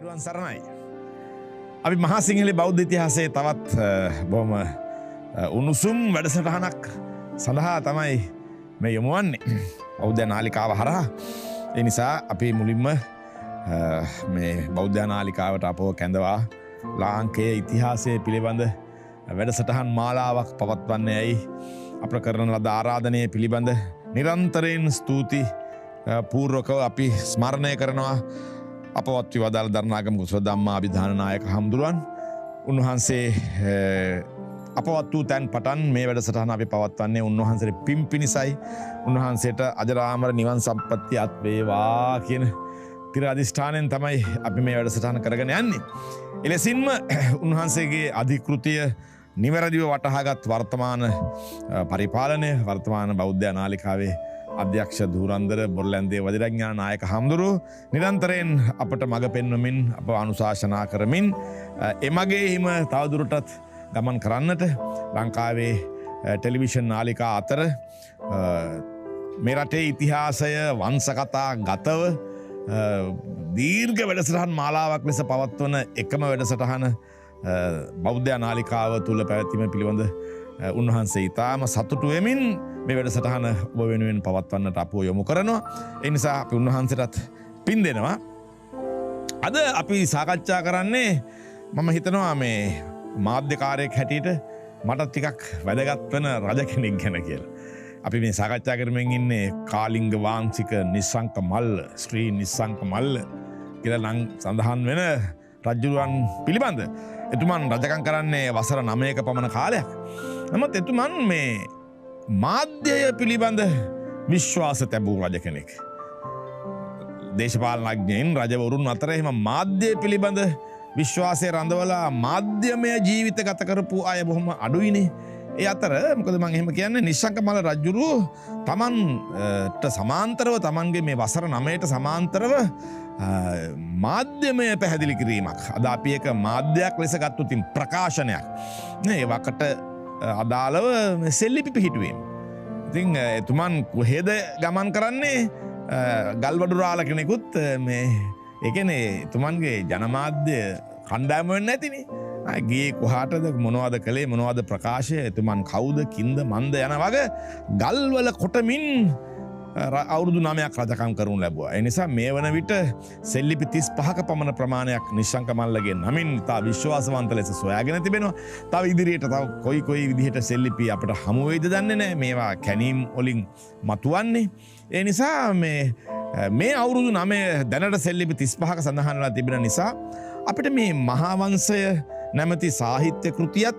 තෙරුවන් සරණයි. අපි මහා සිංහලේ බෞද්ධ ඉතිහාසයේ තවත් බොහොම උණුසුම් වැඩසටහනක් සඳහා තමයි මේ යොමු වන්නේ. බෞද්ධ නාලිකාව හරහා. ඒ නිසා අපි මුලින්ම මේ බෞද්ධ නාලිකාවට අපව කැඳවා ලාංකේය ඉතිහාසය පිළිබඳ වැඩසටහන් මාලාවක් පවත්වන්නේයි අප කරන ලද ආරාධනය පිළිබඳ නිරන්තරයෙන් ස්තුති පූර්වකව අපි ස්මරණය කරනවා. අපවත් වදාළ දරණාගම කුසල ධම්මා අභිධාන නායක හම්දුරුවන් උන්වහන්සේ අපවත් වූ තැන් පටන් මේ වැඩසටහන අපි පවත්වන්නේ උන්වහන්සේට පින් පිණිසයි. උන්වහන්සේට අජරාමර නිවන් සම්පත්තිය අත් වේවා කියන තිර අධිෂ්ඨානයෙන් තමයි අපි මේ වැඩසටහන කරගෙන යන්නේ. එලෙසින්ම උන්වහන්සේගේ අධිකෘතිය නිවැරදිව වටහාගත් වර්තමාන පරිපාලනය වර්තමාන බෞද්ධ නාලිකාවේ අධ්‍යක්ෂ ධූරන්දර බොරලැන්දේ වදිරඥාන නායක හම්දුරුවෝ නිරන්තරයෙන් අපට මඟ පෙන්වමින් අප අනුශාසනා කරමින් එමගේ හිම තවදුරටත් ගමන් කරන්නට ලංකාවේ ටෙලිවිෂන් නාලිකා අතර මේ රටේ ඉතිහාසය වංශකතා ගතව දීර්ඝ වැඩසටහන් මාලාවක් ලෙස පවත්වන එකම වැඩසටහන බෞද්ධ නාලිකාව තුළ පැවැත්වීම පිළිබඳ උන්වහන්සේ ඉතාම සතුටු වෙමින් මේ වැඩසටහන ඔබ වෙනුවෙන් පවත්වන්නට අපව යොමු කරනවා. ඒ නිසා අපි උන්වහන්සේටත් පින් දෙනවා. අද අපි සාකච්ඡා කරන්නේ මම හිතනවා මේ මාධ්‍යකාරයෙක් හැටියට මට ටිකක් වැදගත් වෙන රජ කෙනෙක් ගැන කියලා. අපි මේ සාකච්ඡා කරමින් ඉන්නේ කාලිංග වාංශික නිස්සංක මල්ල ශ්‍රී නිස්සංක මල්ල කියලා නම් සඳහන් වෙන රජුරුවන් පිළිබඳ. එතුමන් රජකම් කරන්නේ වසර 9ක පමණ කාලයක්. නමුත් එතුමන් මේ මාධ්‍යය පිළිබඳ විශ්වාස තැබූ රජ කෙනෙක්. දේශපාලනඥයින් රජවරුන් අතර එහෙම මාධ්‍යය පිළිබඳ විශ්වාසය රඳවලා මාධ්‍යමය ජීවිත ගත කරපු අය බොහොම අඩුයිනේ. ඒ අතර මොකද මම එහෙම කියන්නේ නිශ්ශංක මල රජුරුව තමන්ට සමාන්තරව තමන්ගේ මේ වසර 9ට සමාන්තරව මාධ්‍යමය පැහැදිලි කිරීමක්. අද අපි එක මාධ්‍යයක් ලෙස ගත්තොත් ප්‍රකාශනයක් නේ වකට අදාළව සෙල්ලිපි පිහිටුවීම. ඉතින් එතුමන් කොහෙද ගමන් කරන්නේ ගල්වඩුරාල කෙනෙකුත් මේ ඒ කියන්නේ එතුමන්ගේ ජනමාධ්‍ය කණ්ඩායම වෙන්නේ නැතිනේ. ගියේ කොහාටද මොනවද කළේ මොනවද ප්‍රකාශය එතුමන් කවුද කින්ද මන්ද යන වගේ ගල්වල කොටමින් අවුරුදු 9ක් රජකම් කරනු ලැබුවා. ඒ නිසා මේ වන විට සෙල්ලිපි 35ක පමණ ප්‍රමාණයක් නිශ්ශංක මල්ලගේ නමින් තා විශ්වාසවන්ත ලෙස සොයාගෙන තිබෙනවා. තව ඉදිරියට තව කොයි විදිහට සෙල්ලිපි අපට හමු වෙයිද දන්නේ නැහැ. මේවා කැණීම් වලින් මතුවන්නේ. ඒ නිසා මේ අවුරුදු 9 දැනට සෙල්ලිපි 35ක සඳහන් වෙලා තිබෙන නිසා අපිට මේ මහා වංශය නැමැති සාහිත්‍ය කෘතියත්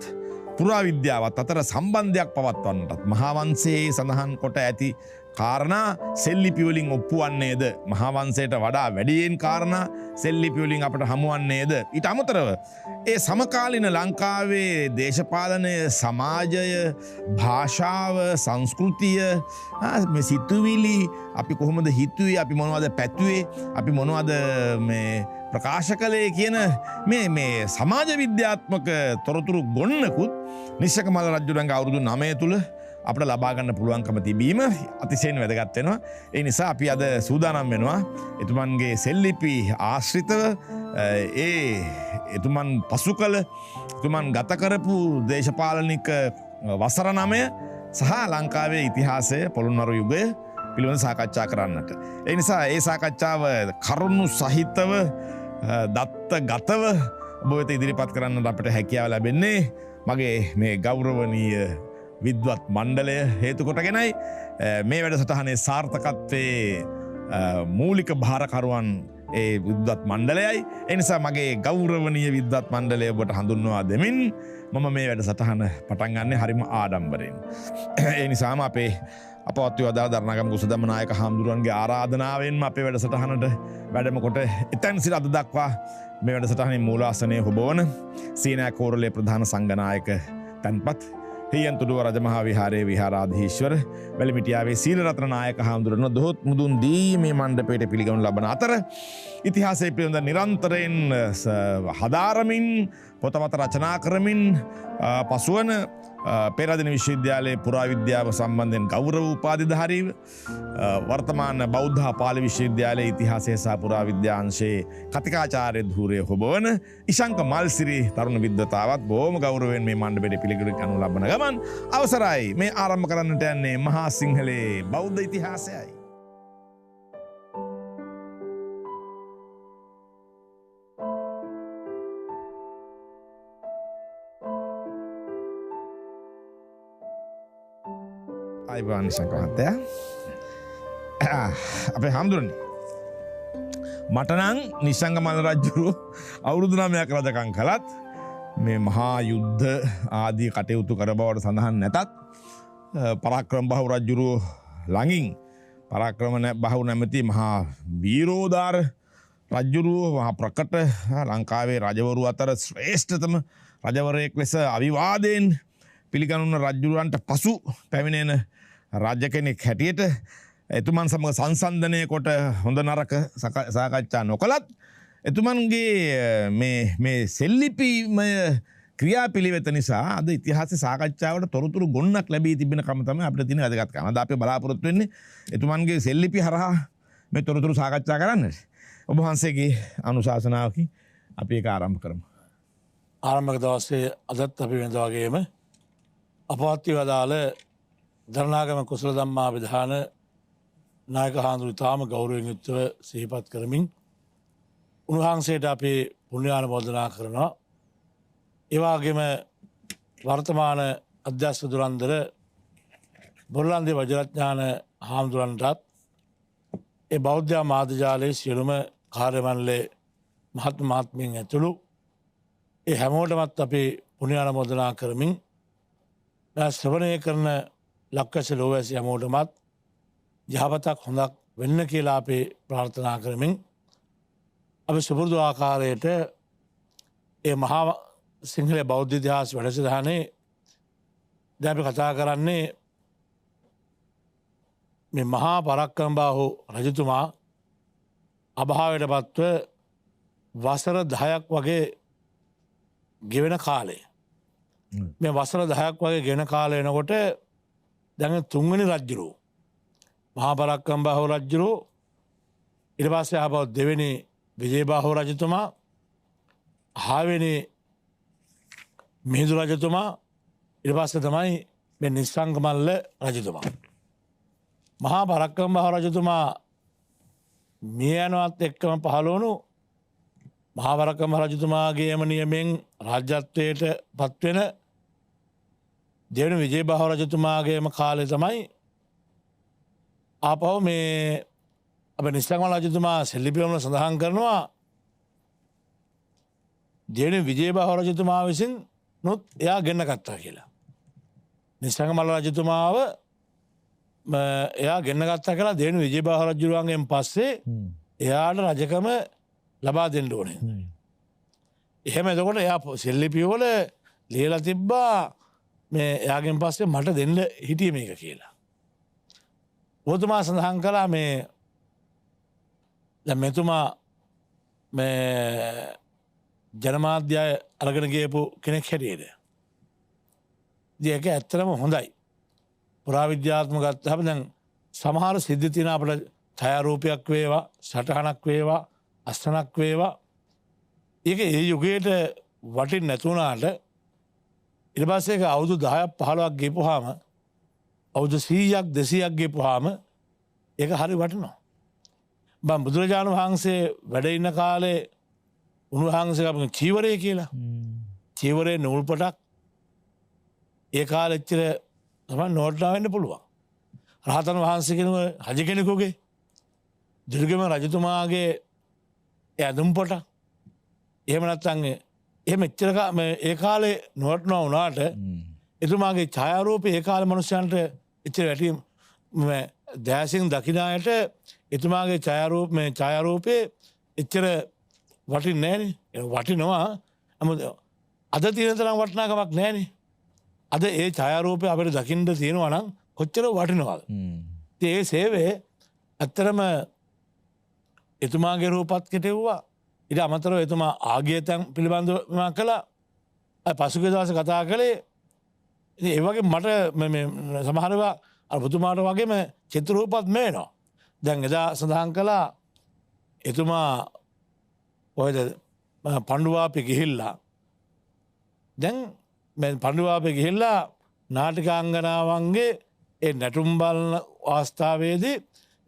පුරාවිද්‍යාවත් අතර සම්බන්ධයක් පවත්වන්නටත් මහා වංශයේ සඳහන් කොට ඇති කාරණා සෙල්ලිපි වලින් ඔප්පුවන්නේද මහා වංශයට වඩා වැඩියෙන් කාරණා සෙල්ලිපි වලින් අපට හමුවන්නේද ඊට අමතරව ඒ සමකාලීන ලංකාවේ දේශපාලනය සමාජය භාෂාව සංස්කෘතිය මේ සිතුවිලි අපි කොහොමද හිතුවේ අපි මොනවද පැතුවේ අපි මොනවද මේ ප්‍රකාශ කළේ කියන මේ සමාජ විද්‍යාත්මක තොරතුරු ගොන්නකුත් නිශ්ශංක මල්ල රජුරන්ගේ අවුරුදු 9 තුල අපට ලබා ගන්න පුළුවන්කම තිබීම අතිශයින් වැදගත් වෙනවා. ඒ නිසා අපි අද සූදානම් වෙනවා එතුමන්ගේ සෙල්ලිපි ආශ්‍රිතව එතුමන් පසු කළ එතුමන් ගත කරපු දේශපාලනික වසර 9 සහ ලංකාවේ ඉතිහාසය පොළොන්නරු යුගය පිළිබඳ සාකච්ඡා කරන්නට. ඒ නිසා ඒ සාකච්ඡාව කරුණු සහිතව දත්ත ගතව ඔබ වෙත ඉදිරිපත් කරන්නට අපට හැකියාව ලැබෙන්නේ මගේ මේ ගෞරවනීය විද්වත් මණ්ඩලය හේතු කොටගෙනයි. මේ වැඩසටහනේ සාර්ථකත්වයේ මූලික භාරකරුවන් ඒ විද්වත් මණ්ඩලයයි. ඒ නිසා මගේ ගෞරවනීය විද්වත් මණ්ඩලය ඔබට හඳුන්වා දෙමින් මම මේ වැඩසටහන පටන් ගන්නේ හරිම ආඩම්බරෙන්. ඒ නිසාම අපේ අපවත් වදාළ දරණාගම කුසල ධම්ම නායක හාමුදුරුවන්ගේ ආරාධනාවෙන්ම අපේ වැඩසටහනට වැඩම කොට එතැන් සිට අද දක්වා මේ වැඩසටහනේ මූලාසනයේ හොබවන සීනා කෝරළේ ප්‍රධාන සංඝනායක තන්පත් හියන්තුඩුව රජමහා විහාරයේ විහාරාධීශ්වර වැලිමිටියාවේ සීලරත්න නායක හාමුදුරුවෝ දොහොත් මුදුන් දී මේ මණ්ඩපයට පිළිගනු ලබන අතර ඉතිහාසයේ පිළිබඳ නිරන්තරයෙන් හදාරමින් පොතපත රචනා කරමින් පසුවන පෙරදින විශ්වවිද්‍යාලයේ පුරාවිද්‍යාව සම්බන්ධයෙන් ගෞරව උපාධිධාරීව වර්තමාන බෞද්ධ පාලි විශ්වවිද්‍යාලයේ ඉතිහාසය සහ පුරාවිද්‍යාංශයේ කතිකාචාර්ය ධූරය හොබවන ඉශංක මල්සිරි තරුණ විද්වතාවත් බොහොම ගෞරවයෙන් මේ මණ්ඩපයට පිළිගනු කරනු ලබන ගමන් අවසරයි මේ ආරම්භ කරන්නට යන්නේ මහා සිංහලේ බෞද්ධ ඉතිහාසයයි. අයිබාන් නිශංක මහත්තයා අපේ හාමුදුරනේ මටනං නිශංග මල් රජ්ජුරු අවුරුදු 9ක් රජකම් කළත් මේ මහා යුද්ධ ආදී කටයුතු කර බවට සඳහන් නැතත් පරාක්‍රම බහු රජ්ජුරු ළඟින් පරාක්‍රම බහු නැමැති මහා වීරෝදාර රජ්ජුරු මහා ප්‍රකට ලංකාවේ රජවරු අතර ශ්‍රේෂ්ඨතම රජවරයෙක් ලෙස අවිවාදයෙන් පිළිගනුන රජ්ජුරුවන්ට පසු පැමිණෙන රාජ්‍ය කෙනෙක් හැටියට එතුමන් සමග සංසන්ධනය කොට හොඳ නරක සාකච්ඡා නොකළත් එතුමන්ගේ මේ සෙල්ලිපිමය ක්‍රියාපිළිවෙත නිසා අද ඉතිහාස සාකච්ඡාවට තොරතුරු ගොන්නක් ලැබී තිබෙන කම තමයි අපිට තියෙන වැදගත්කම. අද අපි බලාපොරොත්තු වෙන්නේ එතුමන්ගේ සෙල්ලිපි හරහා මේ තොරතුරු සාකච්ඡා කරන්න. ඔබ වහන්සේගේ අනුශාසනාවකින් අපි ඒක ආරම්භ කරමු. ආරම්භක දවසේ අදත් අපි වෙනද වගේම අපවත්ති වදාළ දරණාගම කුසල ධම්මා විධාන නායක හාමුදුරුවෝ තාම ගෞරවයෙන් යුක්තව සිහිපත් කරමින් උන්වහන්සේට අපි පුණ්‍යානුමෝදනා කරනවා. ඒ වගේම වර්තමාන අධ්‍යක්ෂ දුරන්දර බොරලන්දේ වජිරඥාන හාමුදුරන්ටත් ඒ බෞද්ධ මාධ්‍ය ජාලයේ සියලුම කාර්ය මණ්ඩලයේ මහත්මීන් ඇතුළු ඒ හැමෝටමත් අපි පුණ්‍යානුමෝදනා කරමින් ශ්‍රවණය කරන ලක්වැස ලෝවැසි හැමෝටමත් යහපතක් හොඳක් වෙන්න කියලා අපි ප්‍රාර්ථනා කරමින් අපි සුපුරුදු ආකාරයට ඒ මහා සිංහල බෞද්ධ ඉතිහාස වැඩසටහනේ දැන් අපි කතා කරන්නේ මේ මහා පරාක්‍රමබාහු රජතුමා අභාවයට පත්ව වසර 10ක් වගේ ගෙවෙන කාලේ මේ වසර 10ක් වගේ ගෙවෙන කාලේ එනකොට දැන් තුන්වෙනි රජුරෝ මහා පරාක්‍රමබාහු රජුරෝ ඊට පස්සේ ආපහු දෙවෙනි විජයබාහු රජතුමා හයවෙනි මිහිඳු රජතුමා ඊට පස්සේ තමයි මේ නිස්සංග මල්ල රජතුමා මහා පරාක්‍රමබාහු රජතුමා මිය යනවත් එක්කම පහළ වුණු මහා පරාක්‍රමබාහු රජතුමාගේම නියමෙන් රාජ්‍යත්වයට පත්වෙන දෙවන විජයබාහු රජතුමාගේම කාලේ තමයි ආපහු මේ අප නිස්සංග මල්ල රජතුමා සෙල්ලිපිවල සඳහන් කරනවා දෙවන විජයබාහු රජතුමා විසින් නොත් එයා ගෙන්න ගත්තා කියලා. නිස්සංග මල්ල රජතුමාව එයා ගෙන්න ගත්තා කියලා දෙවන විජයබාහු රජුරුවන්ගෙන් පස්සේ එයාට රජකම ලබා දෙන්න ඕනේ. එහෙම එතකොට එයා සෙල්ලිපිවල ලියලා තිබ්බා මේ එයාගෙන් පස්සේ මට දෙන්න හිටියේ මේක කියලා. ඔබතුමා සඳහන් කළා මේ දැන් මෙතුමා මේ ජනමාධ්‍යය අරගෙන ගියපු කෙනෙක් හැටියට. ඉතින් ඒක ඇත්තටම හොඳයි. පුරාවිද්‍යාත්මක ගත්තහම දැන් සමහර සිද්ධි තියෙන අපිට ඡායාරූපයක් වේවා, සටහනක් වේවා, අස්තනක් වේවා. ඒක ඒ යුගයට වටින් නැතුණාට ඊට පස්සේ ඒක අවුරුදු 10ක් 15ක් ගිහපුවාම අවුරුදු 100ක් 200ක් ගිහපුවාම ඒක හරි වටිනවා. බම් බුදුරජාණන් වහන්සේ වැඩ ඉන්න කාලේ උන්වහන්සේ අපේ චීවරය කියලා. චීවරේ නූල් පොටක් ඒ කාලෙ එච්චර තමයි නෝට්ලා වෙන්න පුළුවන්. රහතන් වහන්සේ කෙනෙකුගේ රජ කෙනෙකුගේ දුර්ගම රජතුමාගේ ඇඳුම් පොට එහෙම නැත්නම් එහෙම එච්චර ඒ කාලේ නෝට්ලා වුණාට එතුමාගේ ඡායාරූපේ ඒ කාලේ මිනිස්සුන්ට එච්චර වැටි දැසින් දකිනායට එතුමාගේ ඡායාරූපේ එච්චර වටින්නේ නෑනේ. වටිනවා. අද තියෙන තරම් වටිනාකමක් නෑනේ. අද ඒ ඡායාරූපය අපිට දකින්න තියෙනවා නම් කොච්චර වටිනවද? ඉතින් ඒ සේවය ඇත්තරම එතුමාගේ රූපත් කෙටෙව්වා. ඊට අමතරව එතුමා ආගිය තැන් පිළිබඳව කළා. පසුගිය දවසේ කතා කළේ ඉතින් ඒ වගේ මට සමහරවා පුතුමාට වගේම චිත්‍රූපත් මේනවා. දැන් එදා සඳහන් කළා එතුමා ඔයද පණ්ඩුවාපි ගිහිල්ලා දැන් පණ්ඩුවාපි ගිහිල්ලා නාටිකාංගනාවන්ගේ ඒ නැටුම් බලන අවස්ථාවේදී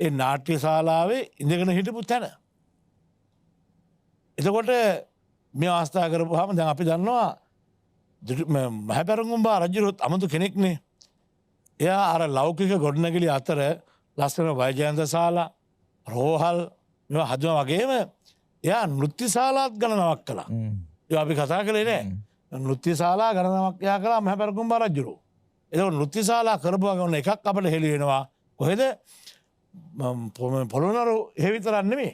ඒ නාට්‍ය ශාලාවේ ඉඳගෙන හිටපු තැන. එතකොට මේ අවස්ථා කරපුවාම දැන් අපි දන්නවා මහපැරඟුම්බා රජුරුත් අමුතු කෙනෙක්නේ. එයා අර ලෞකික ගොඩනැගිලි අතර ලස්සන වෛජයන්ත ශාලා රෝහල් මේවා හදන වගේම එයා නෘත්‍ය ශාලාත් ගණනවක් කළා. ඒ අපි කතා කළේ නෑ. නෘත්‍ය ශාලා ගණනවක් එයා කළා මහපැරඟුම්බා රජුරු. එතකොට නෘත්‍ය ශාලා කරපුවා ගමන් එකක් අපිට හෙළි වෙනවා. කොහෙද? පොළොන්නරු එහෙ විතරක් නෙමෙයි.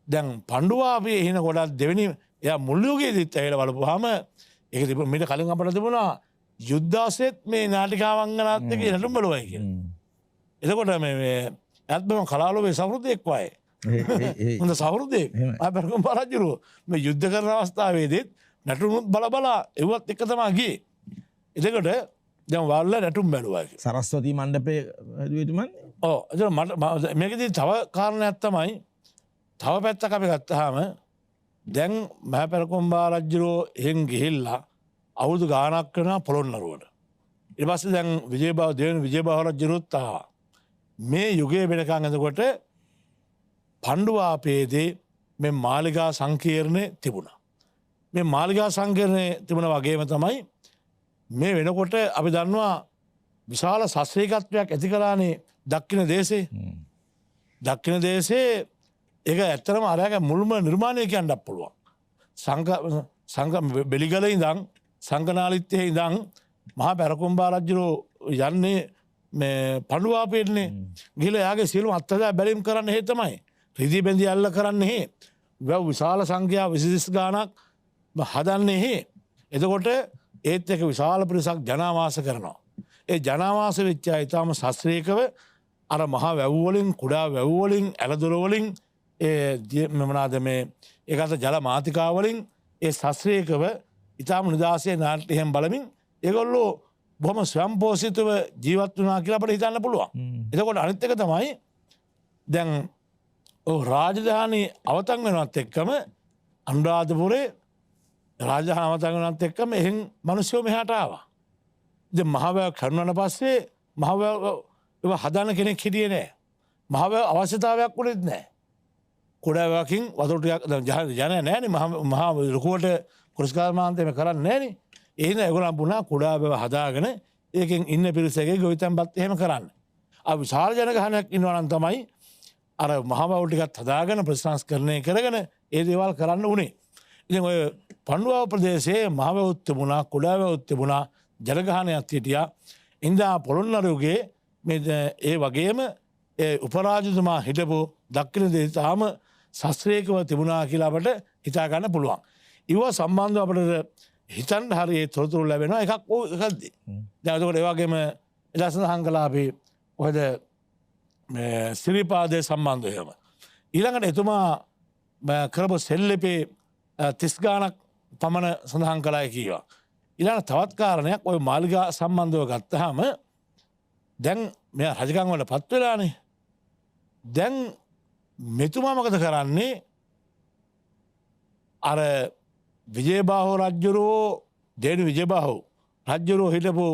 දැන් පණ්ඩුවාපි එහින ගොඩක් දෙවෙනි එයා මුල් යුගයේදීත් ඇවිල්ලා බලපුවාම ඒක තිබුණ මීට කලින් අපිට තිබුණා යුද්ධාසෙත් මේ නාටිකාවංගනාත් එක්ක නටුම් බලුවයි කියලා. එතකොට මේ ඇත්තම කලාලෝකයේ සහෘදෙක් වගේ. හොඳ සහෘදෙක්. මහපැරඟුම්බා රජුරු මේ යුද්ධ කරන අවස්ථාවේදීත් නටුමුත් බල එව්වත් එක තමයි ගියේ. එතකොට දැන් වල්ල නැටුම් බැලුවා කියලා. සරස්වති මණ්ඩපයේ හදුවෙතුමන්. ඔව්. එතකොට මට මේකදී තව කාරණයක් තමයි තව පැත්තක් අපි ගත්තාම දැන් මහපැරඟුම්බා රජුරෝ එහෙන් ගිහිල්ලා අවුරුදු ගාණක් කරනවා පොළොන්නරුවට. ඊට පස්සේ දැන් දෙවෙනි විජයබාහු රජුරුත් ආවා. මේ යුගයේ වෙනකන් එතකොට පණ්ඩුවාපයේදී මේ මාලිගා සංකීර්ණය තිබුණා. මේ මාලිගා සංකීර්ණය තිබුණ වගේම තමයි මේ වෙනකොට අපි දන්නවා විශාල ශාස්ත්‍රීයත්වයක් ඇති කළානේ දක්ෂිණ දේශේ. දක්ෂිණ දේශේ ඒක ඇත්තටම අරයාගේ මුල්ම නිර්මාණය කියන්නත් පුළුවන්. සංඝ බෙලිගලේ ඉඳන් සංඝනාලිත්තේ ඉඳන් මහා පැරකුම්බා රජුරෝ යන්නේ මේ පණ්ඩුවාපයේනේ. ගිහලා එයාගේ සියලුම අත්දැක බැලීම් කරන්න හේ තමයි. රිදී බැඳි අල්ල කරන්න හේ. වැව් විශාල සංඛ්‍යා 20 ගාණක් හදන්නේ හේ. එතකොට ඒත් එක විශාල පිරිසක් ජනාවාස කරනවා. ඒ ජනාවාස වෙච්ච අය ඊටාම ශාස්ත්‍රීයකව අර මහා වැව් වලින් කුඩා වැව් වලින් ඇලදොර වලින් මොනවාද මේ ඒකට ජල මාතිකා වලින් ඒ ශාස්ත්‍රීයකව ඊටාම නිදාසේ නාට්‍යයෙන් බලමින් ඒගොල්ලෝ බොහොම ස්වයංපෝෂිතව ජීවත් වුණා කියලා අපිට හිතන්න පුළුවන්. එතකොට අනිත් එක තමයි දැන් රාජධානී අවතන් වෙනවත් එක්කම අනුරාධපුරේ රාජධානී අවතන් වෙනවත් එක්කම එහෙන් මිනිස්සු මෙහාට ආවා. ඉතින් මහවැව කරුණාට පස්සේ මහවැව ඒව හදන්න කෙනෙක් හිටියේ නෑ. මහවැව අවශ්‍යතාවයක් උනේත් නෑ. කුඩාවකින් වතුර ටිකක් ජන නෑනේ මහා ලොකුවට කුරුස්කාරමාන්තේම කරන්නේ නෑනේ. ඒ හින්දා ඒගොල්ලන් පුණා කුඩාවැව හදාගෙන ඒකෙන් ඉන්න පිරිසගේ ගොවිතැන්පත් එහෙම කරන්නේ. ආ විශාල ජනගහනයක් ඉන්නවා නම් තමයි අර මහවැව ටිකත් හදාගෙන ප්‍රතිසංස්කරණය කරගෙන ඒ දේවල් කරන්න උනේ. ඉතින් ඔය පණ්ඩුවාව ප්‍රදේශයේ මහවැවුත් තිබුණා කුඩාවැවුත් තිබුණා ජනගහනයක් හිටියා. ඉඳා පොළොන්නරුවේ මේ ඒ වගේම ඒ උපරාජතුමා හිටපු දක්ෂිණ දේශ තාම ශාස්ත්‍රීයකව තිබුණා කියලා අපට හිතා ගන්න පුළුවන්. ඊව සම්බන්ධව අපිට හිතන්න හරි ඒ තොරතුරු ලැබෙනවා එකක් එකක්දී. දැන් ඒකට ඒ වගේම එදා සඳහන් කළා අපි ඔයද මේ සිරිපාදේ සම්බන්ධවම. ඊළඟට එතුමා කරපු සෙල්ලිපේ 30 ගාණක් පමණ සඳහන් කළායි කියවා. ඊළඟ තවත් කාරණයක් ඔය මාලිගා සම්බන්ධව ගත්තාම දැන් මෙයා රජකම් වල පත් වෙලානේ. දැන් මෙතුමා මොකද කරන්නේ? අර විජයබාහු රජුරෝ දෙවි විජයබාහු රජුරෝ හිටපු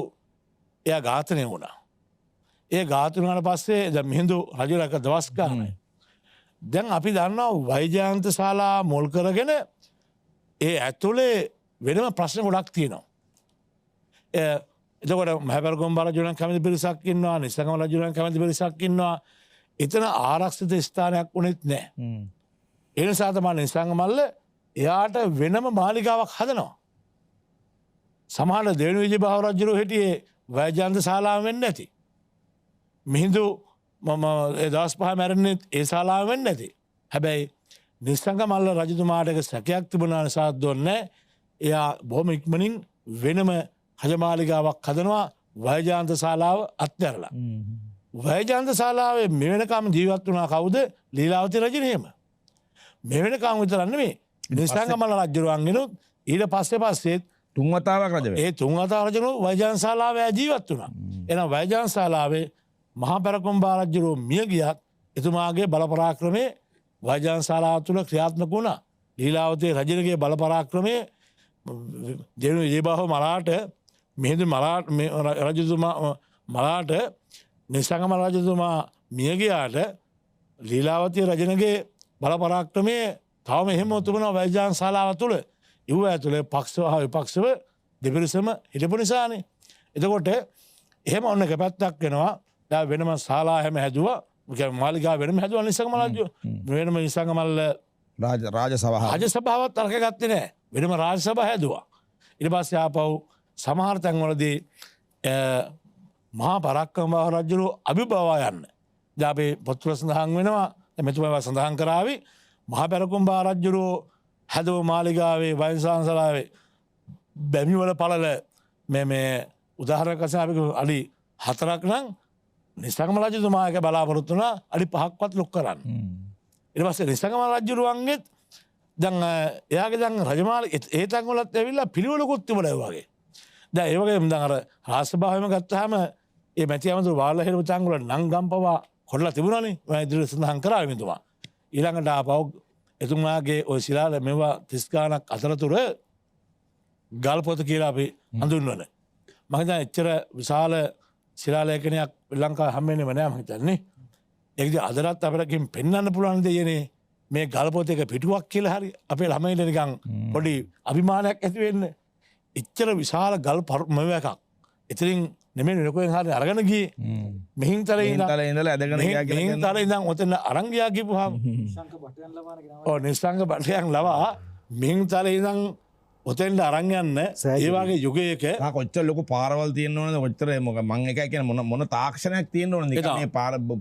එයා ඝාතනය වුණා. ඒ ඝාතනය වුණාට පස්සේ දැන් මිහිඳු රජුලක දවස් ගානයි. දැන් අපි දන්නවා වෛජයන්ත ශාලා මුල් කරගෙන ඒ ඇතුලේ වෙනම ප්‍රශ්න ගොඩක් තියෙනවා. එතකොට මහපැරඟුම්බා රජුණන් කැමති පිරිසක් ඉන්නවා, නිසංගම රජුණන් කැමති පිරිසක් ඉන්නවා. එතන ආරක්ෂිත ස්ථානයක් උනේත් නැහැ. ඒ නිසා තමයි නිසංගමල්ල එයාට වෙනම මාලිගාවක් හදනවා. සමහර දෙවනි විජයබාහු රජුරෝ හිටියේ වෛජයන්ත ශාලාවෙන් වෙන්නේ නැති. මිහිඳු ඒ දවස් පහ මැරෙන්නේ ඒ ශාලාවෙන් වෙන්නේ නැති. හැබැයි නිසංගමල්ල රජතුමාට සැකයක් තිබුණා නිසා දොන්නේ එයා බොහොම ඉක්මනින් වෙනම හජමාලිගාවක් හදනවා වෛජයන්ත ශාලාව අත්හැරලා. වෛජයන්ත ශාලාවේ මෙවෙනකම් ජීවත් වුණා කවුද? ලීලාවතී රජිනියම. මෙවෙනකම් විතරක් නෙමෙයි නිසංගමල්ල රජුරුවන්ගෙනුත් ඊට පස්සේ තුන්වතාවක් රජ වෙලා. ඒ තුන්වතා රජුරු වෛජාන්ශාලාවේ ජීවත් වුණා. එහෙනම් වෛජාන්ශාලාවේ මහා පැරකුම්බා රජුරු මිය ගියත් එතුමාගේ බලපරාක්‍රමයේ වෛජාන්ශාලාව තුළ ක්‍රියාත්මක වුණා. ලීලාවතී රජුගේ බලපරාක්‍රමයේ දෙනු ජීබාහ මලාට මිහිඳු මලාට රජතුමා මලාට නිසංගම රජතුමා මිය ගියාට ලීලාවතී රජුගේ බලපරාක්‍රමයේ තවම එහෙම තිබුණා වෛජාන්ශාලාව තුළ. ඉව ඇතුළේ පක්ෂව හා විපක්ෂව දෙපිරිසම හිටපු නිසානේ. එතකොට එහෙම ඔන්න එක පැත්තක් වෙනවා. දැන් වෙනම ශාලා හැම හැදුවා. මාලිගාව වෙනම හැදුවා නිසංගම රජු. වෙනම නිසංගමල්ල රාජ සභාව. රාජ සභාවත් අරක ගත්තේ නැහැ. වෙනම රාජ සභාව හැදුවා. ඊට පස්සේ ආපහු සමහර තැන්වලදී මහා පරාක්‍රමබාහු රජු අභිභවා යන්න. දැන් අපි පොත්වල සඳහන් වෙනවා. මෙතුමා සඳහන් කරાવી මහා පරාක්‍රමබාහු රජු හැදව මාලිගාවේ වෛජාන්ශාලාවේ බැමිවල පළල මේ උදාහරණයක් වශයෙන් අපි අඩි 4ක් නම් නිසංගම රජතුමා එක බලාපොරොත්තු වුණා අඩි 5ක්වත් ලොක් කරන්න. ඊට පස්සේ නිසංගම රජුරුවන්ගෙත් දැන් එයාගේ දැන් රජමාල ඒ තැන් වලත් ඇවිල්ලා පිළිවෙලකුත් තිබුණා ඒ වගේ. දැන් ඒ වගේම දැන් අර රාජසභාවෙම ගත්තාම මේ මැති ඇමතුරු වාල්ලා හිටපු තැන් වල නම් ගම්පවා කොටලා තිබුණානේ. මම ඉදිරියට සඳහන් කරා මෙතුමා. ඊළඟට ආපහු එතුමාගේ ඔය ශිලාල මෙවා 30 ගානක් අතරතුර ගල්පොත කියලා අපි හඳුන්වන. මම හිතන්නේ එච්චර විශාල ශිලාලේඛනයක් ලංකාවේ හම්බෙන්නේම නෑ මම හිතන්නේ. ඒකදී අදටත් අපිට පෙන්වන්න පුළුවන් දෙයනේ මේ ගල්පොතේක පිටුවක් කියලා හරි අපේ ළමයින්ට නිකන් පොඩි අභිමානයක් ඇති වෙන්න. එච්චර විශාල ගල් මෙව එකක්. ඉතින් නෙමෙයි ලොකෙන් හරි අරගෙන ගියේ. මෙහින්තරේ ඉඳලා ඇදගෙන ගියා කියලා. මෙහින්තරේ ඉඳන් ඔතන අරන් ගියා කියපුවාම නිසංග බටයන් ලබාන කියනවා. ඔව් නිසංග බටයන් ලබා මෙහින්තරේ ඉඳන් ඔතෙන්ට අරන් යන්න ඒ වගේ යුගයක කොච්චර ලොකු පාරවල් තියෙන්න ඕනද කොච්චර මම එකයි කියන මොන තාක්ෂණයක් තියෙන්න ඕනද මේ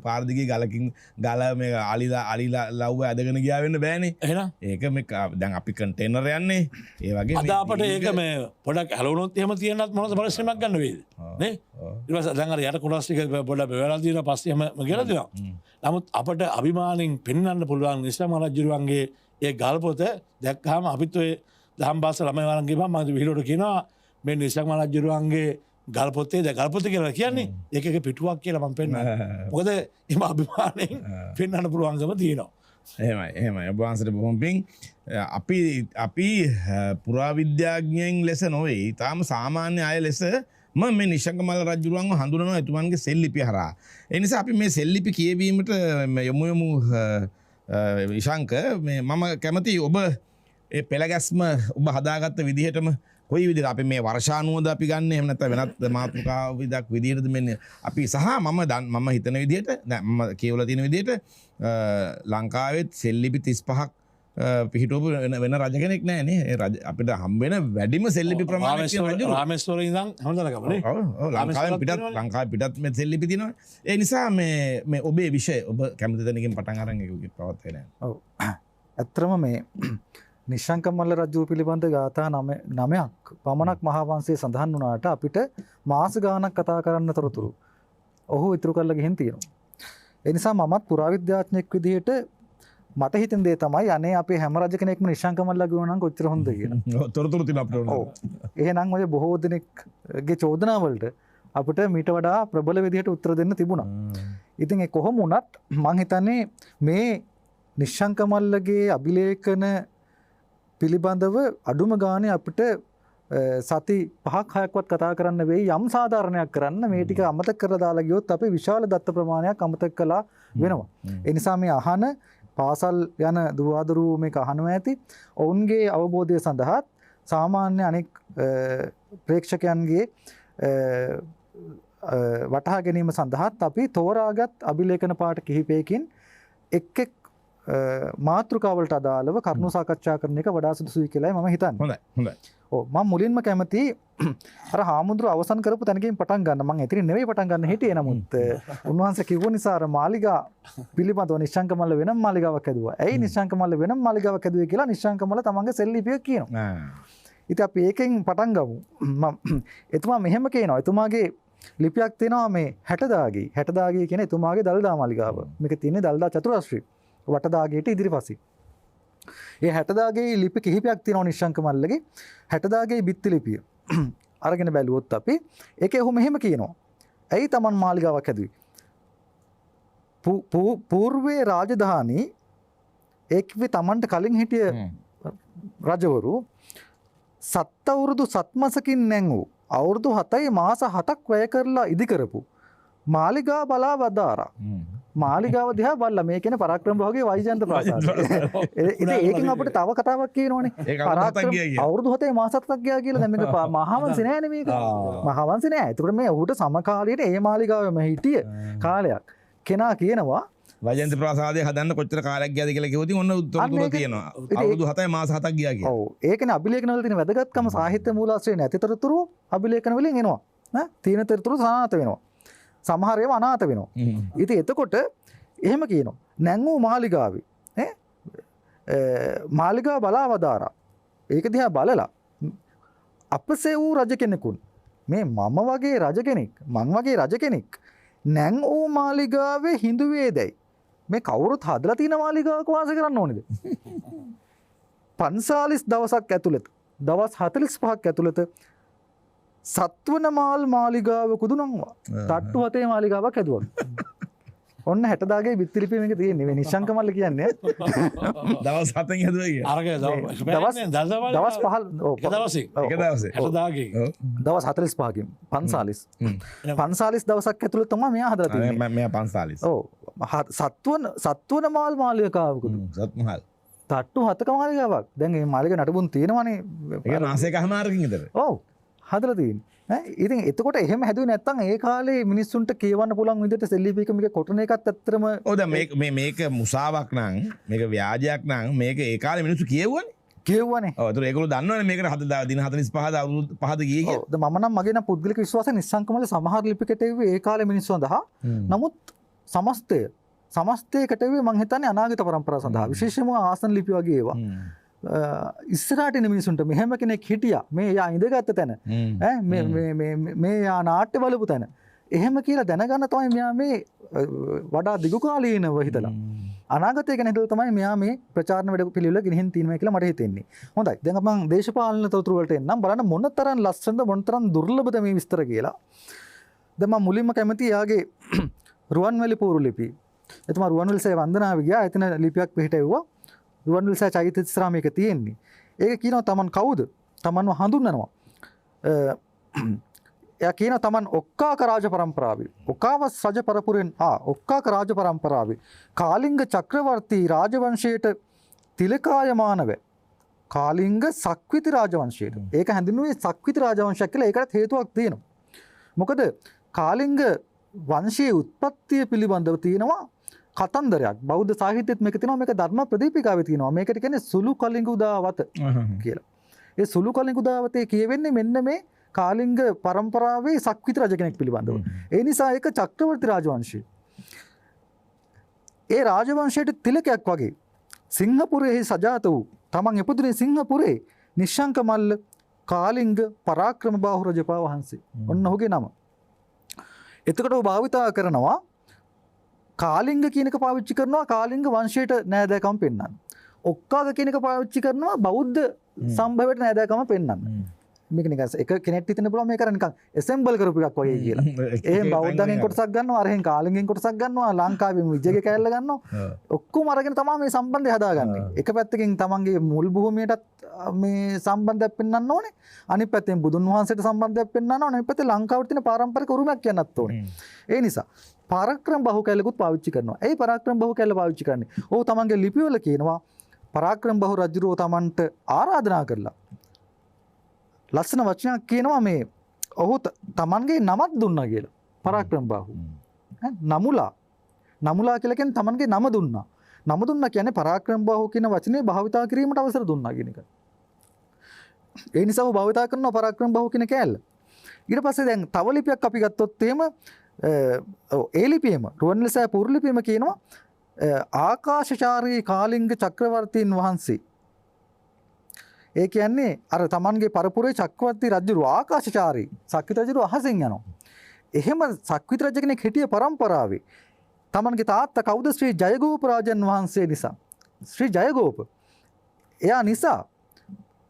පාර දිගේ ගලකින් ගල මේ අලිලා ලව්ව ඇදගෙන ගියා වෙන්න බෑනේ. එහෙනම් ඒක මේ දැන් අපි කන්ටේනර් යන්නේ ඒ වගේ අද අපිට ඒක මේ පොඩක් ඇලවුනොත් එහෙම තියෙනත් මොනවද පරිස්සමක් ගන්න වේද නේ. ඊට පස්සේ දැන් අර යට කොටස් ටික පොඩක් බෙවලා දිනවා පස්සේ එහෙම කියලා දෙනවා. නමුත් අපිට අභිමාණයෙන් පෙන්වන්න පුළුවන් නිසංගම රජුරුවන්ගේ ඒ ගල්පොත දැක්කහම අපිත් ඔය දහම් භාෂ ළමයි වරන් ගිහම මම විහිළුවට කියනවා මේ නිසංගම රජුරුවන්ගේ ගල්පොතේ ගල්පොත කියලා කියන්නේ ඒක එක පිටුවක් කියලා මම පෙන්නනවා. මොකද එහෙම අභිමාණයෙන් පෙන්වන්න පුළුවන්කම තියෙනවා. එහෙමයි ඔබ වහන්සේට බොහොම පිං. අපි පුරාවිද්‍යාඥයන් ලෙස නොවේ තාම සාමාන්‍ය අය ලෙස මේ නිසංගමල්ල රජුරුවන්ව හඳුනනවා එතුමන්ගේ සෙල්ලිපි හරහා. ඒ නිසා අපි මේ සෙල්ලිපි කියවීමට යමු විශාංක මම කැමති ඔබ ඒ පෙළගැස්ම ඔබ හදාගත්ත විදිහටම කොයි විදිහට අපි මේ වර්ෂානුවද අපි ගන්න එහෙම නැත්නම් වෙනත් මාතෘකාව විදක් විදිහටද මෙන්න අපි සහ මම හිතන විදිහට මම කියවලා තියෙන විදිහට ලංකාවෙත් සෙල්ලිපි 35ක් පිහිටවපු වෙන රජ කෙනෙක් නැහැ නේ. ඒ රජ අපිට හම්බ වෙන වැඩිම සෙල්ලිපි ප්‍රමාණයක් තියෙන රජු රාමේශ්වරේ ඉඳන් හොඳනකම නේ. ඔව් ලංකාවෙන් පිටත් මේ සෙල්ලිපි තියෙනවා. ඒ නිසා මේ ඔබේ විෂය ඔබ කැමති තැනකින් පටන් අරන් ඒක පවත්වගෙන යන්න. ඔව්. ඇත්තම මේ නිශ්ශංකමල්ල රජු පිළිබඳ ගාථා 9ක් පමණක් මහා වංශයේ සඳහන් වුණාට අපිට මාස ගාණක් කතා කරන්න තොරතුරු ඔහු ඉතුරු කරලා ගිහින් තියෙනවා. ඒ නිසා මමත් පුරාවිද්‍යාඥයෙක් විදිහට මට හිතෙන දේ තමයි අනේ අපේ හැම රජ කෙනෙක්ම නිශ්ශංකමල්ල ගුණ නම් කොච්චර හොඳද කියලා. තොරතුරු තියෙන අපිට. ඔව්. එහෙනම් ඔය බොහෝ දෙනෙක්ගේ චෝදනා වලට අපිට මීට වඩා ප්‍රබල විදිහට උත්තර දෙන්න තිබුණා. ඉතින් ඒ කොහොම වුණත් මම හිතන්නේ මේ නිශ්ශංකමල්ලගේ අභිලේඛන පිළිබඳව අඩුම ගානේ අපිට සති 5ක් 6ක්වත් කතා කරන්න වෙයි යම් සාධාරණයක් කරන්න මේ ටික අමතක කරලා දාලා ගියොත් අපි විශාල දත්ත ප්‍රමාණයක් අමතක කළා වෙනවා. ඒ නිසා මේ අහන පාසල් යන දුවදරු මේක අහනවා ඇති. ඔවුන්ගේ අවබෝධය සඳහා සාමාන්‍ය අනෙක් ප්‍රේක්ෂකයන්ගේ වටහා ගැනීම සඳහාත් අපි තෝරාගත් අභිලේඛන පාඨ කිහිපයකින් එක් මාතෘකාවලට අදාළව කරුණු සාකච්ඡා කරන එක වඩා සුදුසුයි කියලායි මම හිතන්නේ. හොඳයි. ඔව් මම මුලින්ම කැමති අර හාමුදුරුව අවසන් කරපු තැනකින් පටන් ගන්න. මම එතනින් නෙවෙයි පටන් ගන්න හිටියේ නමුත් උන්වහන්සේ කිව්ව නිසා අර මාලිගා පිළිබඳව නිශ්ශංකමල්ල වෙනම මාලිගාවක් හැදුවා. ඇයි නිශ්ශංකමල්ල වෙනම මාලිගාවක් හැදුවේ කියලා නිශ්ශංකමල්ල තමන්ගේ සෙල්ලිපිය කියනවා. ඉතින් අපි ඒකෙන් පටන් ගමු. එතුමා මෙහෙම කියනවා. එතුමාගේ ලිපියක් තියෙනවා මේ 60 දාගේ කියන එතුමාගේ දළදා මාලිගාව. මේක තියෙන්නේ දළදා චතුරස්‍රී වටදාගේට ඉදිරිපස්සේ. ඒ 60දාගේ ලිපි කිහිපයක් තියෙනවා නිශ්ශංක මල්ලගේ. 60දාගේ බිත්ති ලිපිය අරගෙන බැලුවොත් අපි ඒකේ ඔහු මෙහෙම කියනවා. ඇයි Taman මාලිගාවක් හැදුවේ? పూర్වේ රාජධානී ඒකේ Tamanට කලින් හිටිය රජවරු සත් අවුරුදු සත්මසකින් නැංගු අවුරුදු 7යි මාස 7ක් වැය කරලා ඉදි කරපු මාලිගා බලා වදාරා. මාලිගාව දිහා බලලා මේ කියන්නේ පරාක්‍රම භාගයේ වෛජයන්ත ප්‍රාසාදය. ඉතින් ඒකෙන් අපිට තව කතාවක් කියනවනේ. පරාක්‍රම අවුරුදු 7යි මාස 7ක් ගියා කියලා. දැන් මේක මහාවංශේ නෑනේ මේක. මහාවංශේ නෑ. ඒකට මේ ඔහුට සමකාලීන ඒ මාලිගාවෙම හිටිය කාලයක් කෙනා කියනවා වෛජයන්ත ප්‍රාසාදය හදන්න කොච්චර කාලයක් ගියාද කියලා කිව්වොත් ඔන්න උත්තර තියෙනවා. අවුරුදු 7යි මාස 7ක් ගියා කියලා. ඔව්. ඒකනේ අභිලේඛන වල තියෙන වැදගත්කම සාහිත්‍ය මූලාශ්‍රයේ නැතිතරතුරු අභිලේඛන වලින් එනවා. ඈ තීන තෙරතුරු සානාත වෙනවා. සමහර ඒවා අනාත වෙනවා. ඉතින් එතකොට එහෙම කියනවා. නැංගූ මාලිගාවේ මාලිගාව බලා වදාරා. ඒක දිහා බලලා අපසේ වූ රජ කෙනෙකුන් මේ මම වගේ රජ කෙනෙක් මං වගේ රජ කෙනෙක් නැංගූ මාලිගාවේ හිඳුවේ දැයි මේ කවුරුත් හදලා තියෙන මාලිගාවක වාසය කරන්න ඕනේද? 45 දවසක් ඇතුළත දවස් 45ක් ඇතුළත සත්වන මාල් මාලිගාවකුදු නංවා. තට්ටු 7 මාලිගාවක් හැදුවා. ඔන්න 60දාගේ බිත්ති ලිපිය මේක තියෙන්නේ. මේ නිශ්ශංක මල්ල කියන්නේ දවස් 7න් හැදුවා කියන්නේ. අරක දවස් 15 ඔව් එක දවසේ 60දාගේ දවස් 45කින් 45 දවසක් ඇතුළත තමයි මෙයා හදලා තියෙන්නේ. මෙයා 45. ඔව්. සත්වන මාල් මාලිගාවකුදු. සත්මහල්. තට්ටු 7ක මාලිගාවක්. දැන් මේ මාලිගා නටබුන් තියෙනවනේ. ඒක නාසයකමාරකින් විතර. ඔව්. හදලා තියෙන්නේ. ඉතින් එතකොට එහෙම හැදුවේ නැත්නම් ඒ කාලේ මිනිස්සුන්ට කියවන්න පුළුවන් විදිහට සෙල්ලිපික මේක කොටන එකත් ඇත්තටම ඔව් දැන් මේක මුසාවක් නම් මේක ව්‍යාජයක් නම් මේක ඒ කාලේ මිනිස්සු කියවුවනේ. කියවුවනේ. ඔව් ඒතර ඒගොල්ලෝ දන්නවනේ මේකට දින 45ද අවුරුදු 5ද ගියේ කියලා. ඔව් මම නම් මගේ නම් පුද්ගලික විශ්වාසය නිස්සංකමල සමහර ලිපි කෙටෙව්වේ ඒ කාලේ මිනිස්සු සඳහා. නමුත් සමස්තය කෙටෙව්වේ මං හිතන්නේ අනාගත પરම්පරාව සඳහා. විශේෂයෙන්ම ආසන ලිපි වගේ ඒවා. ඉස්සරහට එන මිනිසුන්ට මෙහෙම කෙනෙක් හිටියා මේ යා ඉඳගත්ත තැන මේ යා නාට්‍ය බලපු තැන එහෙම කියලා දැනගන්න තමයි මෙයා මේ වඩා දිගු කාලීනව හිතලා අනාගතය ගැන හිතලා තමයි මෙයා මේ ප්‍රචාරණ වැඩ පිළිවෙල ගෙනihin තියෙනවා කියලා මට හිතෙන්නේ. හොඳයි. දැන් මම දේශපාලන තොරතුරු වලට එන්නම්. බලන්න මොනතරම් ලස්සනද මොනතරම් දුර්ලභද මේ විස්තර කියලා. දැන් මම මුලින්ම කැමති යාගේ රුවන්වැලි පූරු ලිපි. එතුමා රුවන්වැලි සේ වන්දනාවේ ගියා. එතන ලිපියක් පිළිටෙව්වා. රුවන්වැලි සේ චෛත්‍යස්රා මේක තියෙන්නේ. ඒක කියනවා තමන් කවුද? තමන්ව හඳුන්වනවා. එයා කියනවා තමන් ඔක්කාක රාජ පරම්පරාවේ ඔකාවස් රජ පරපුරෙන් ඔක්කාක රාජ පරම්පරාවේ කාලිංග චක්‍රවර්ති රාජවංශයට තිලකායමානව කාලිංග සක්විති රාජවංශයට. ඒක හැඳින්වුවේ සක්විති රාජවංශයක් කියලා. ඒකට හේතුවක් තියෙනවා. මොකද කාලිංග වංශයේ උත්පත්තිය පිළිබඳව තියෙනවා කතන්දරයක්. බෞද්ධ සාහිත්‍යෙත් මේක තියෙනවා. මේක ධර්ම ප්‍රදීපිකාවේ තියෙනවා. මේකට කියන්නේ සුළු කලිඟු දාවත කියලා. ඒ සුළු කලිඟු දාවතේ කියවෙන්නේ මෙන්න මේ කාලිංග පරම්පරාවේ සක්විති රජ කෙනෙක් පිළිබඳව. ඒ නිසා ඒක චක්‍රවර්ති රාජවංශය. ඒ රාජවංශයට තිලකයක් වගේ සිංහපුරයේ සජාත වූ තමන් ඉපදුනේ සිංහපුරේ නිශ්ශංක මල්ල කාලිංග පරාක්‍රම බාහු රජපා වහන්සේ. ඔන්න ඔහුගේ නම. එතකොට ඔහු භාවිතා කරනවා කාලිංග කියන එක පාවිච්චි කරනවා කාලිංග වංශයට නෑදෑකම පෙන්වන්න. ඔක්කාග කියන එක පාවිච්චි කරනවා බෞද්ධ සම්භවයට නෑදෑකම පෙන්වන්න. මේක නිකන් එක කෙනෙක් හිතන්න පුළුවන් මේක නිකන් ඇසෙම්බල් කරපු එකක් වගේ කියලා. එහෙන් බෞද්ධගෙන් කොටසක් ගන්නවා, අරහෙන් කාලිංගෙන් කොටසක් ගන්නවා, ලංකාවේ විජයගේ කෑල්ල ගන්නවා. ඔක්කොම අරගෙන තමයි මේ සම්බන්ධය හදාගන්නේ. එක පැත්තකින් තමන්ගේ මුල් භූමියටත් මේ සම්බන්ධයක් පෙන්වන්න ඕනේ. අනිත් පැත්තෙන් බුදුන් වහන්සේට සම්බන්ධයක් පෙන්වන්න ඕනේ. අනිත් පැත්තේ ලංකාවට තියෙන පාරම්පරික උරුමයක් කියන්නත් ඕනේ. ඒ නිසා පරාක්‍රම බහු කැලකුත් පාවිච්චි කරනවා. ඒ පරාක්‍රම බහු කැල පාවිච්චි කරන්නේ. ඔහු තමන්ගේ ලිපිවල කියනවා පරාක්‍රම බහු රජුරෝ තමන්ට ආරාධනා කරලා ලස්සන වචනයක් කියනවා මේ ඔහු තමන්ගේ නමක් දුන්නා කියලා. පරාක්‍රම බහු. නමුලා කියලා කියන්නේ තමන්ගේ නම දුන්නා. නම දුන්නා කියන්නේ පරාක්‍රම බහු කියන වචනේ භාවිතා කිරීමට අවසර දුන්නා කියන එක. ඒ නිසා ඔහු භාවිතා කරනවා පරාක්‍රම බහු කියන කැලල. ඊට පස්සේ දැන් තව ලිපියක් අපි ගත්තොත් එහෙම ඒ ලිපියම රුවන්වැලි සෑ පූර්ව ලිපියම කියනවා ආකාශචාරී කාලිංග චක්‍රවර්තීන් වහන්සේ. ඒ කියන්නේ අර තමන්ගේ පරපුරේ චක්‍රවර්ති රජු ආකාශචාරී සක්විති රජු අහසින් යනවා. එහෙම සක්විති රජ කෙනෙක් හිටිය පරම්පරාවේ තමන්ගේ තාත්තා කවුද? ශ්‍රී ජයගෝප රාජන් වහන්සේ නිසා. ශ්‍රී ජයගෝප එයා නිසා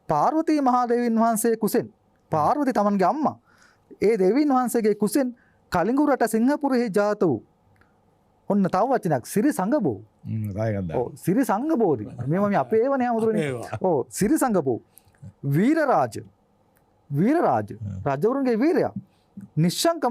පාර්වතී මහාදේවීන් වහන්සේ කුසෙන් පාර්වතී තමන්ගේ අම්මා ඒ දෙවියන් වහන්සේගේ කුසෙන් කලිඟු රට සිංහපුරෙහි ජාත වූ ඔන්න තව වචනයක් සිරි සංගබෝ සිරි සංගබෝධි මේ අපේ ඒවනේ හැමතුරනේ සිරි සංගබෝ වීරරාජ රජවරුන්ගේ වීරයා නිශ්ශංක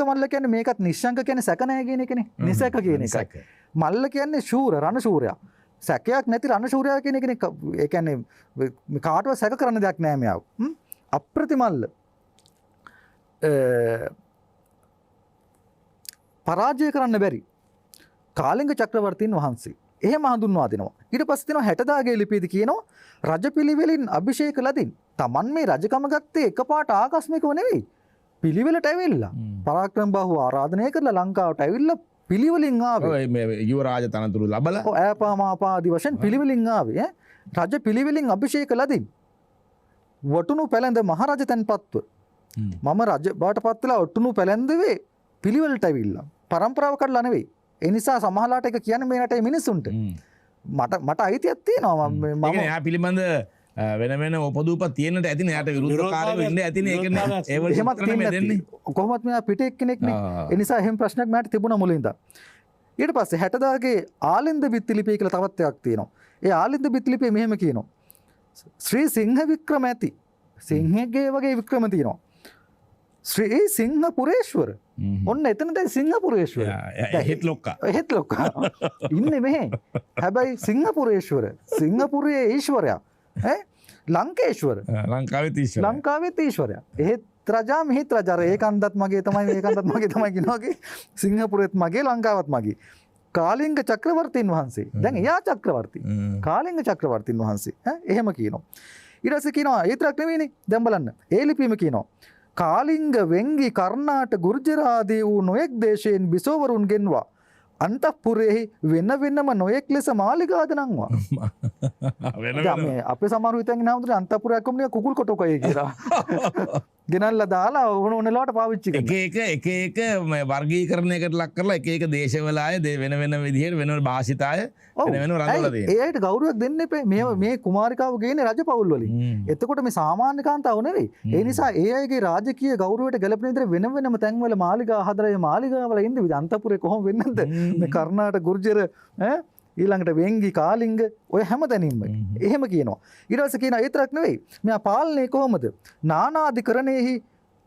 මල්ල කියන්නේ මේකත් නිශ්ශංක කියන්නේ සැක නැහැ කියන එකනේ නිසැක කියන එකයි මල්ල කියන්නේ ශූර රණ ශූරයා සැකයක් නැති රණ ශූරයා කියන එකනේ ඒ කියන්නේ කාටවත් සැක කරන්න දෙයක් නැහැ මෙයාව අප්‍රතිමල්ල පරාජය කරන්න බැරි කාලිංග චක්‍රවර්තීන් වහන්සේ එහෙම හඳුන්වා දෙනවා. ඊට පස්සේ තියෙනවා 60 දාගේ ලිපියේදී කියනවා රජපිළිවෙලින් අභිෂේක ලදින් තමන් මේ රජකම ගත්තේ එකපාරට ආකස්මිකව නෙවෙයි. පිළිවෙලට ඇවිල්ලා පරාක්‍රම බාහුව ආරාධනය කරලා ලංකාවට ඇවිල්ලා පිළිවෙලින් ආවේ. යුවරාජ තනතුරු ලබලා ඈපා මාපා ආදී වශයෙන් පිළිවෙලින් ආවේ. රජ පිළිවෙලින් අභිෂේක ලදින් වටුණු පැලඳ මහරජ තැන්පත්ව මම රජ බවට පත් වෙලා ඔට්ටුණු පැලැන්දුවේ පිළිවෙලට ඇවිල්ලා පරම්පරාව කඩලා නෙවෙයි. ඒ නිසා සමහරලාට ඒක කියන්නේ මේ රටේ මිනිස්සුන්ට මට අයිතියක් තියෙනවා මම එයා පිළිබඳ වෙන උපදූප තියෙනට ඇතිනේ යාට විරුද්ධකාරයෝ ඉන්නේ ඇතිනේ ඒකනේ ඒ වල එහෙමත් තියෙන්නේ කොහොමත් මෙයා පිටේ එක්කෙනෙක්නේ ඒ නිසා එහෙම ප්‍රශ්නයක් මට තිබුණා මුලින්ද ඊට පස්සේ 60 දාගේ ආලින්ද බිත්තිලිපිය කියලා තවත් එකක් තියෙනවා ඒ ආලින්ද බිත්තිලිපිය මෙහෙම කියනවා ශ්‍රී සිංහ වික්‍රම ඇති සිංහගේ වගේ වික්‍රම තියෙනවා ශ්‍රී සිංහපුරේශ්වර ඔන්න එතනද සිංහපුරේශ්වර හෙත් ලොක්කා ඉන්නේ මෙහෙ හැබැයි සිංහපුරයේ ඊශ්වරයා ලංකේශ්වර ලංකාවෙත් ඊශ්වරයා එහෙත් රජා මෙහෙත් රජා ඒකන්දත් මගේ තමයි කියනවාගේ සිංහපුරෙත් මගේ ලංකාවත් මගේ කාලිංග චක්‍රවර්තීන් වහන්සේ දැන් එයා චක්‍රවර්ති කාලිංග චක්‍රවර්තීන් වහන්සේ එහෙම කියනවා ඊට පස්සේ කියනවා ඒ තරක් නෙවෙයිනේ දැන් බලන්න ඒ ලිපියම කියනවා කාලිංග වෙංගි කර්ණාට ගුර්ජරාදී වූ නොයෙක් දේශයෙන් බිසෝවරුන් ගෙන්වා අන්තපුරෙහි වෙනම නොයෙක් ලෙස මාලිගාද නංවා අපේ සමහර හිතන්නේ නැවතුනේ අන්තපුරයක් කොම්නේ කුකුල් කොටකයි කියලා ගෙනල්ලා දාලා ඕනලාට පාවිච්චි කරනවා එක වර්ගීකරණයකට ලක් කරලා එක දේශවල ආය වෙන විදිහට වෙන භාෂිත ආය වෙන රඳවලා තියෙනවා ඒ අයට ගෞරවයක් දෙන්න එපා මේ කුමාරිකාව ගේන්නේ රජ පවුල් වලින් එතකොට මේ සාමාන්‍ය කාන්තාව නෙවෙයි ඒ නිසා ඒ අයගේ රාජකීය ගෞරවයට ගැලපෙන විදිහට වෙනම තැන්වල මාලිගා හදලා ඒ මාලිගාවල ඉන්න විදිහ අන්තපුරේ කොහොම වෙන්නේ නැද්ද මේ කර්ණාට ගුර්ජර ඊළඟට වෙංගි කාලිංග ඔය හැම තැනින්ම එහෙම කියනවා ඊට පස්සේ කියනවා ඒ තරක් නෙවෙයි මෙයා පාලනය කොහොමද නානාධිකරණයෙහි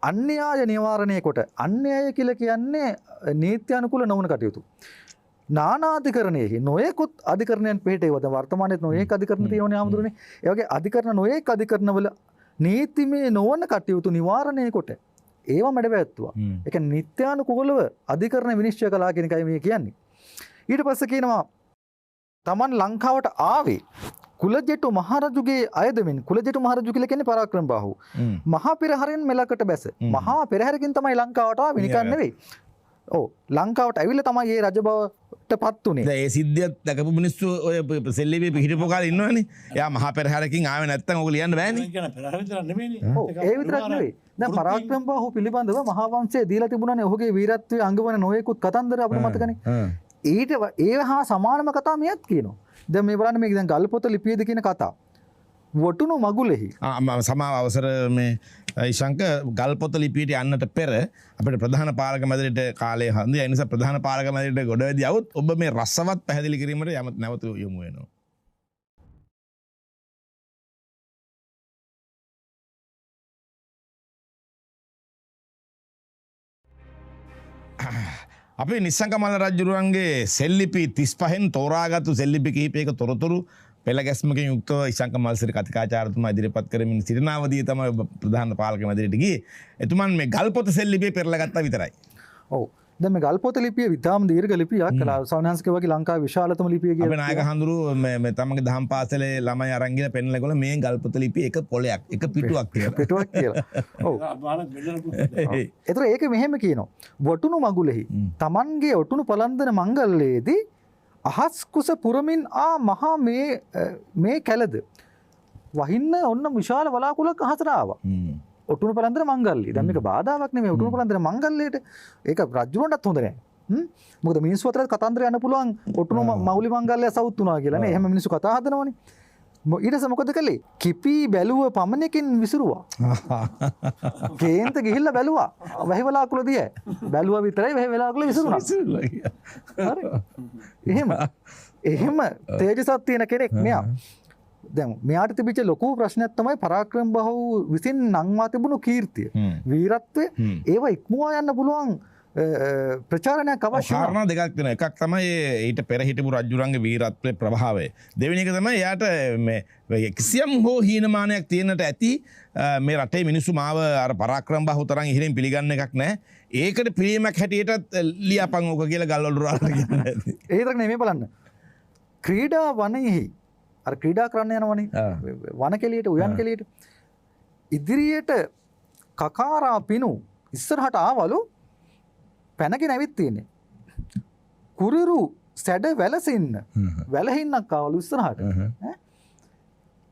අන්‍යාය නිවාරණය කොට අන්‍යාය කියලා කියන්නේ නීත්‍යානුකූල නොවන කටයුතු නානාධිකරණයෙහි නොයෙකුත් අධිකරණයන් පිටේවද වර්තමානයේ නොයෙක් අධිකරණ තියෙනවනේ ආමුදුරනේ ඒ වගේ අධිකරණ නොයෙක් අධිකරණවල නීතිමය නොවන කටයුතු නිවාරණය කොට ඒව මැඩවැත්තුවා ඒ කියන්නේ නිත්‍යානුකූලව අධිකරණ විනිශ්චය කළා කියන එකයි මේ කියන්නේ ඊට පස්සේ කියනවා තමන් ලංකාවට ආවේ කුලජෙටු මහරජුගේ අයදමින් කුලජෙටු මහරජු කියලා කියන්නේ පරාක්‍රම බාහුව මහා පෙරහරින් මෙලකට බැස මහා පෙරහරකින් තමයි ලංකාවට ආවේ නිකන් නෙවෙයි ඔව් ලංකාවට ඇවිල්ලා තමයි මේ රජ බවට පත් උනේ දැන් ඒ සිද්ධියත් දැකපු මිනිස්සු ඔය සෙල්ලිවේ පිහිටපු කාලේ ඉන්නවනේ එයා මහා පෙරහරකින් ආවේ නැත්තම් ඔක ලියන්න බෑනේ ඒ විතරක් නෙවෙයි දැන් පරාක්‍රම බාහුව පිළිබඳව මහා වංශයේ දීලා තිබුණානේ ඔහුගේ වීරත්වයේ අංගවන නොයෙකුත් කතන්දර අපිට මතකනේ ඊට ඒ හා සමානම කතා මෙයත් කියනවා. දැන් මේ බලන්න මේක දැන් ගල්පොත ලිපියේද කියන කතා. වටුණු මගුලෙහි සමාව අවසර මේ ශංක ගල්පොත ලිපියට යන්නට පෙර අපිට ප්‍රධාන පාලක මැදිරියට කාලය හඳු ඒ නිසා ප්‍රධාන පාලක මැදිරියට ගොඩවැදී આવුත් ඔබ මේ රසවත් පැහැදිලි කිරීමට යමත් නැවත යොමු වෙනවා. අපේ නිස්සංකමල්ල රජුරුවන්ගේ සෙල්ලිපි 35න් තෝරාගත්තු සෙල්ලිපි කිහිපයක තොරතුරු පෙළ ගැස්මකින් යුක්තව ඉස්සංක මල්සිරි කතිකාචාර්යතුමා ඉදිරිපත් කරමින් සිරිනාවදී තමයි ප්‍රධාන පාලක මැදිරියට ගියේ. එතුමන් මේ ගල්පොත සෙල්ලිපිය පෙරලා ගත්තා විතරයි. ඔව්. දැන් මේ ගල්පොත ලිපිය විතාම දීර්ඝ ලිපියක්. සවනහන්සේගේ වගේ ලංකාවේ විශාලතම ලිපිය කියලා. අපේ නායක හඳුරු මේ තමන්ගේ දහම් පාසලේ ළමයි අරන් ගිහලා පෙන්නලා ගොල්ලෝ මේ ගල්පොත ලිපිය එක පොලයක් එක පිටුවක් කියලා. පිටුවක් කියලා. ඔව්. ඒතර ඒක මෙහෙම කියනවා. වටුණු මගුලෙහි තමන්ගේ ඔටුණු පලන්දන මංගල්‍යයේදී අහස් කුස පුරමින් මහා මේ කැලද වහින්න ඔන්න විශාල වලාකුළක් අහසට ආවා. ඔටුණු පලන්දර මංගල්‍ය. දැන් මේක බාධාවක් නෙමෙයි ඔටුණු පලන්දර මංගල්‍යයට. ඒක රජුරන්ටත් හොඳ නෑ. මොකද මිනිස්සු අතර කතන්දර යන්න පුළුවන් ඔටුණු මෞලි මංගල්‍ය සවුත් වුණා කියලා නේ. එහෙම මිනිස්සු කතා හදනවනේ. ඊටස මොකද කළේ කිපී බැලුව පමණකින් විසුරුවා කේන්ත ගිහිල්ල බැලවා වැහිවලාකුල දිය බැලුව විතරයි වැහිවෙලාකුල විසුරුණ එහෙම එහෙම තේජසත් තියෙන කෙනෙක් මෙයා දැන් මෙයාට තිබිච්ච ලොකු ප්‍රශ්නයක් තමයි පරාක්‍රම බහු විසින් නංවා තිබුණු කීර්තිය වීරත්වය ඒව ඉක්මවා යන්න පුළුවන් ප්‍රචාරණයක් අවශ්‍ය කාරණා දෙකක් තියෙනවා. එකක් තමයි ඊට පෙර හිටපු රජුරන්ගේ වීරත්වයේ ප්‍රභාවය. දෙවෙනි එක තමයි යාට මේ කිසියම් හෝ හීනමානයක් තියෙනට ඇති මේ රටේ මිනිස්සු මාව අර පරාක්‍රම බහු තරම් ඉහළින් පිළිගන්න එකක් නැහැ. ඒකට පිළියමක් හැටියට ලියාපන් ඕක කියලා ගල්වල රුරාලට කියනවා. ඒ විතරක් නෙමෙයි බලන්න. ක්‍රීඩා වනයේහි අර ක්‍රීඩා කරන්න යනවනේ වන කෙලියට උයන් කෙලියට ඉදිරියට කකාරා පිනු ඉස්සරහට ආවලු පැනගෙන ඇවිත් තියෙන්නේ කුරිරු සැඩ වැලසින්න වැලහින්නක් ආවලු ඉස්සරහට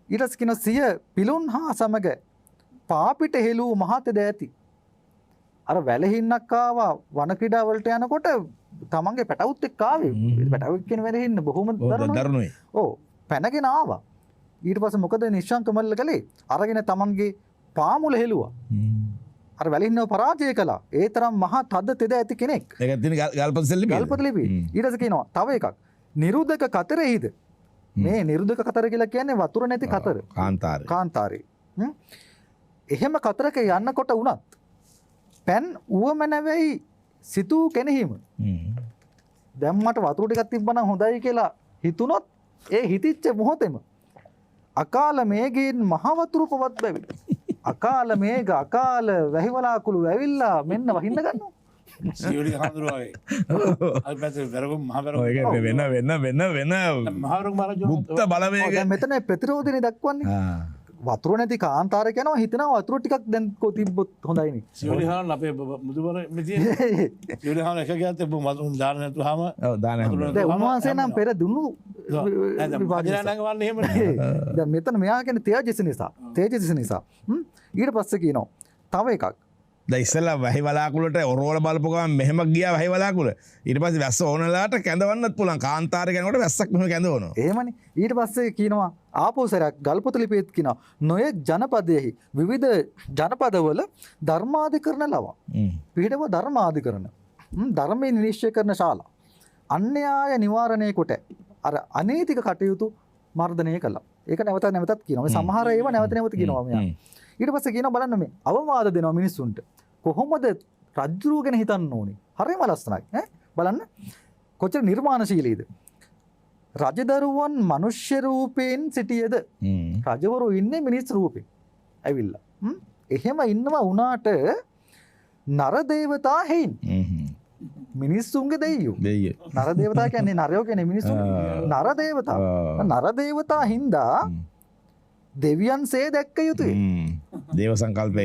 ඊට පස්සේ කියන සිය පිලුන් හා සමග පාපිට හෙළූ මහත දෑති අර වැලහින්නක් ආවා වන ක්‍රීඩා වලට යනකොට තමන්ගේ පැටවුත් එක්ක ආවේ පැටවුත් කියන වැලහින්න බොහොම දරුණුයි ඔව් පැනගෙන ආවා ඊට පස්සේ මොකද නිශ්ශංක මල්ල කළේ අරගෙන තමන්ගේ පාමුල හෙළුවා අර වැලින්නව පරාජය කළා ඒ තරම් මහා තද තෙද ඇති කෙනෙක් ඒක තියෙන ගල්පත ලිපි ගල්පත ලිපි ඊට පස්සේ කියනවා තව එකක් නිරුදක කතරෙහිද මේ නිරුදක කතර කියලා කියන්නේ වතුර නැති කතර කාන්තාරේ එහෙම කතරක යන්නකොට උනත් පෑන් උවමනවෙයි සිතූ කෙනෙහිම දැන් මට වතුර ටිකක් තිබ්බනම් හොඳයි කියලා හිතුනොත් ඒ හිතිච්ච මොහොතේම අකාල මේගෙන් මහ වතුර පවත් බැවි අකාල මේඝ අකාල වැහිවලාකුළු ඇවිල්ලා මෙන්න වහින්න ගන්නවා සියලු හඳුරාවේ අල්පත වැරගොම් මහ වැරගොම් වෙන මහවරුන් මහරජු මුක්ත බලවේග දැන් මෙතන ප්‍රතිරෝධනේ දක්වන්නේ වතුර නැති කාන්තාරේ යනවා හිතනවා වතුර ටිකක් දැන් තිබ්බොත් හොඳයිනේ සියලු හාන අපේ මුදුබර මෙතිය සියලු හාන එක ගියත් මතුන් දාන නැතුවම ඔව් දාන දැන් උන්වහන්සේ නම් පෙර දුන්නු විභාජනයක් වන්නේ එහෙමනේ දැන් මෙතන මෙයා කියන්නේ තේජස නිසා ඊට පස්සේ කියනවා තව එකක් දැන් ඉස්සෙල්ලා වැහිවලාකුලට ඔරවල බලපු ගමන් මෙහෙම ගියා වැහිවලාකුල ඊට පස්සේ වැස්ස ඕනලාට කැඳවන්නත් පුළුවන් කාන්තාරේ යනකොට වැස්සක් මෙහෙම කැඳවනවා එහෙමනේ ඊට පස්සේ කියනවා ආපහු සරයක් ගල්පොත ලිපියෙත් කියනවා නොයෙක් ජනපදයෙහි විවිධ ජනපදවල ධර්මාධිකරණ ලවා පිළිදව ධර්මාධිකරණ ධර්මයේ නිශ්චය කරන ශාලා අන්‍යාය නිවාරණය කොට අර අනීතික කටයුතු මර්ධනය කළා ඒක නැවතත් කියනවා මේ සමහර ඒවා නැවත කියනවා මෙයා ඊට පස්සේ කියනවා බලන්න මේ අවවාද දෙනවා මිනිස්සුන්ට කොහොමද රජුරු ගැන හිතන්න ඕනේ හරිම ලස්සනයි ඈ බලන්න කොච්චර නිර්මාණශීලීද රජදරුවන් මනුෂ්‍ය රූපයෙන් සිටියද රජවරු ඉන්නේ මිනිස් රූපේ ඇවිල්ලා එහෙම ඉන්නවා උනාට නර දේවතා හේන් මිනිස්සුන්ගේ දෙයියෝ නර දේවතා කියන්නේ නරයෝ කියන්නේ මිනිස්සු නර දේවතා හින්දා දෙවියන්සේ දැක්ක යුතුයි දේව සංකල්පය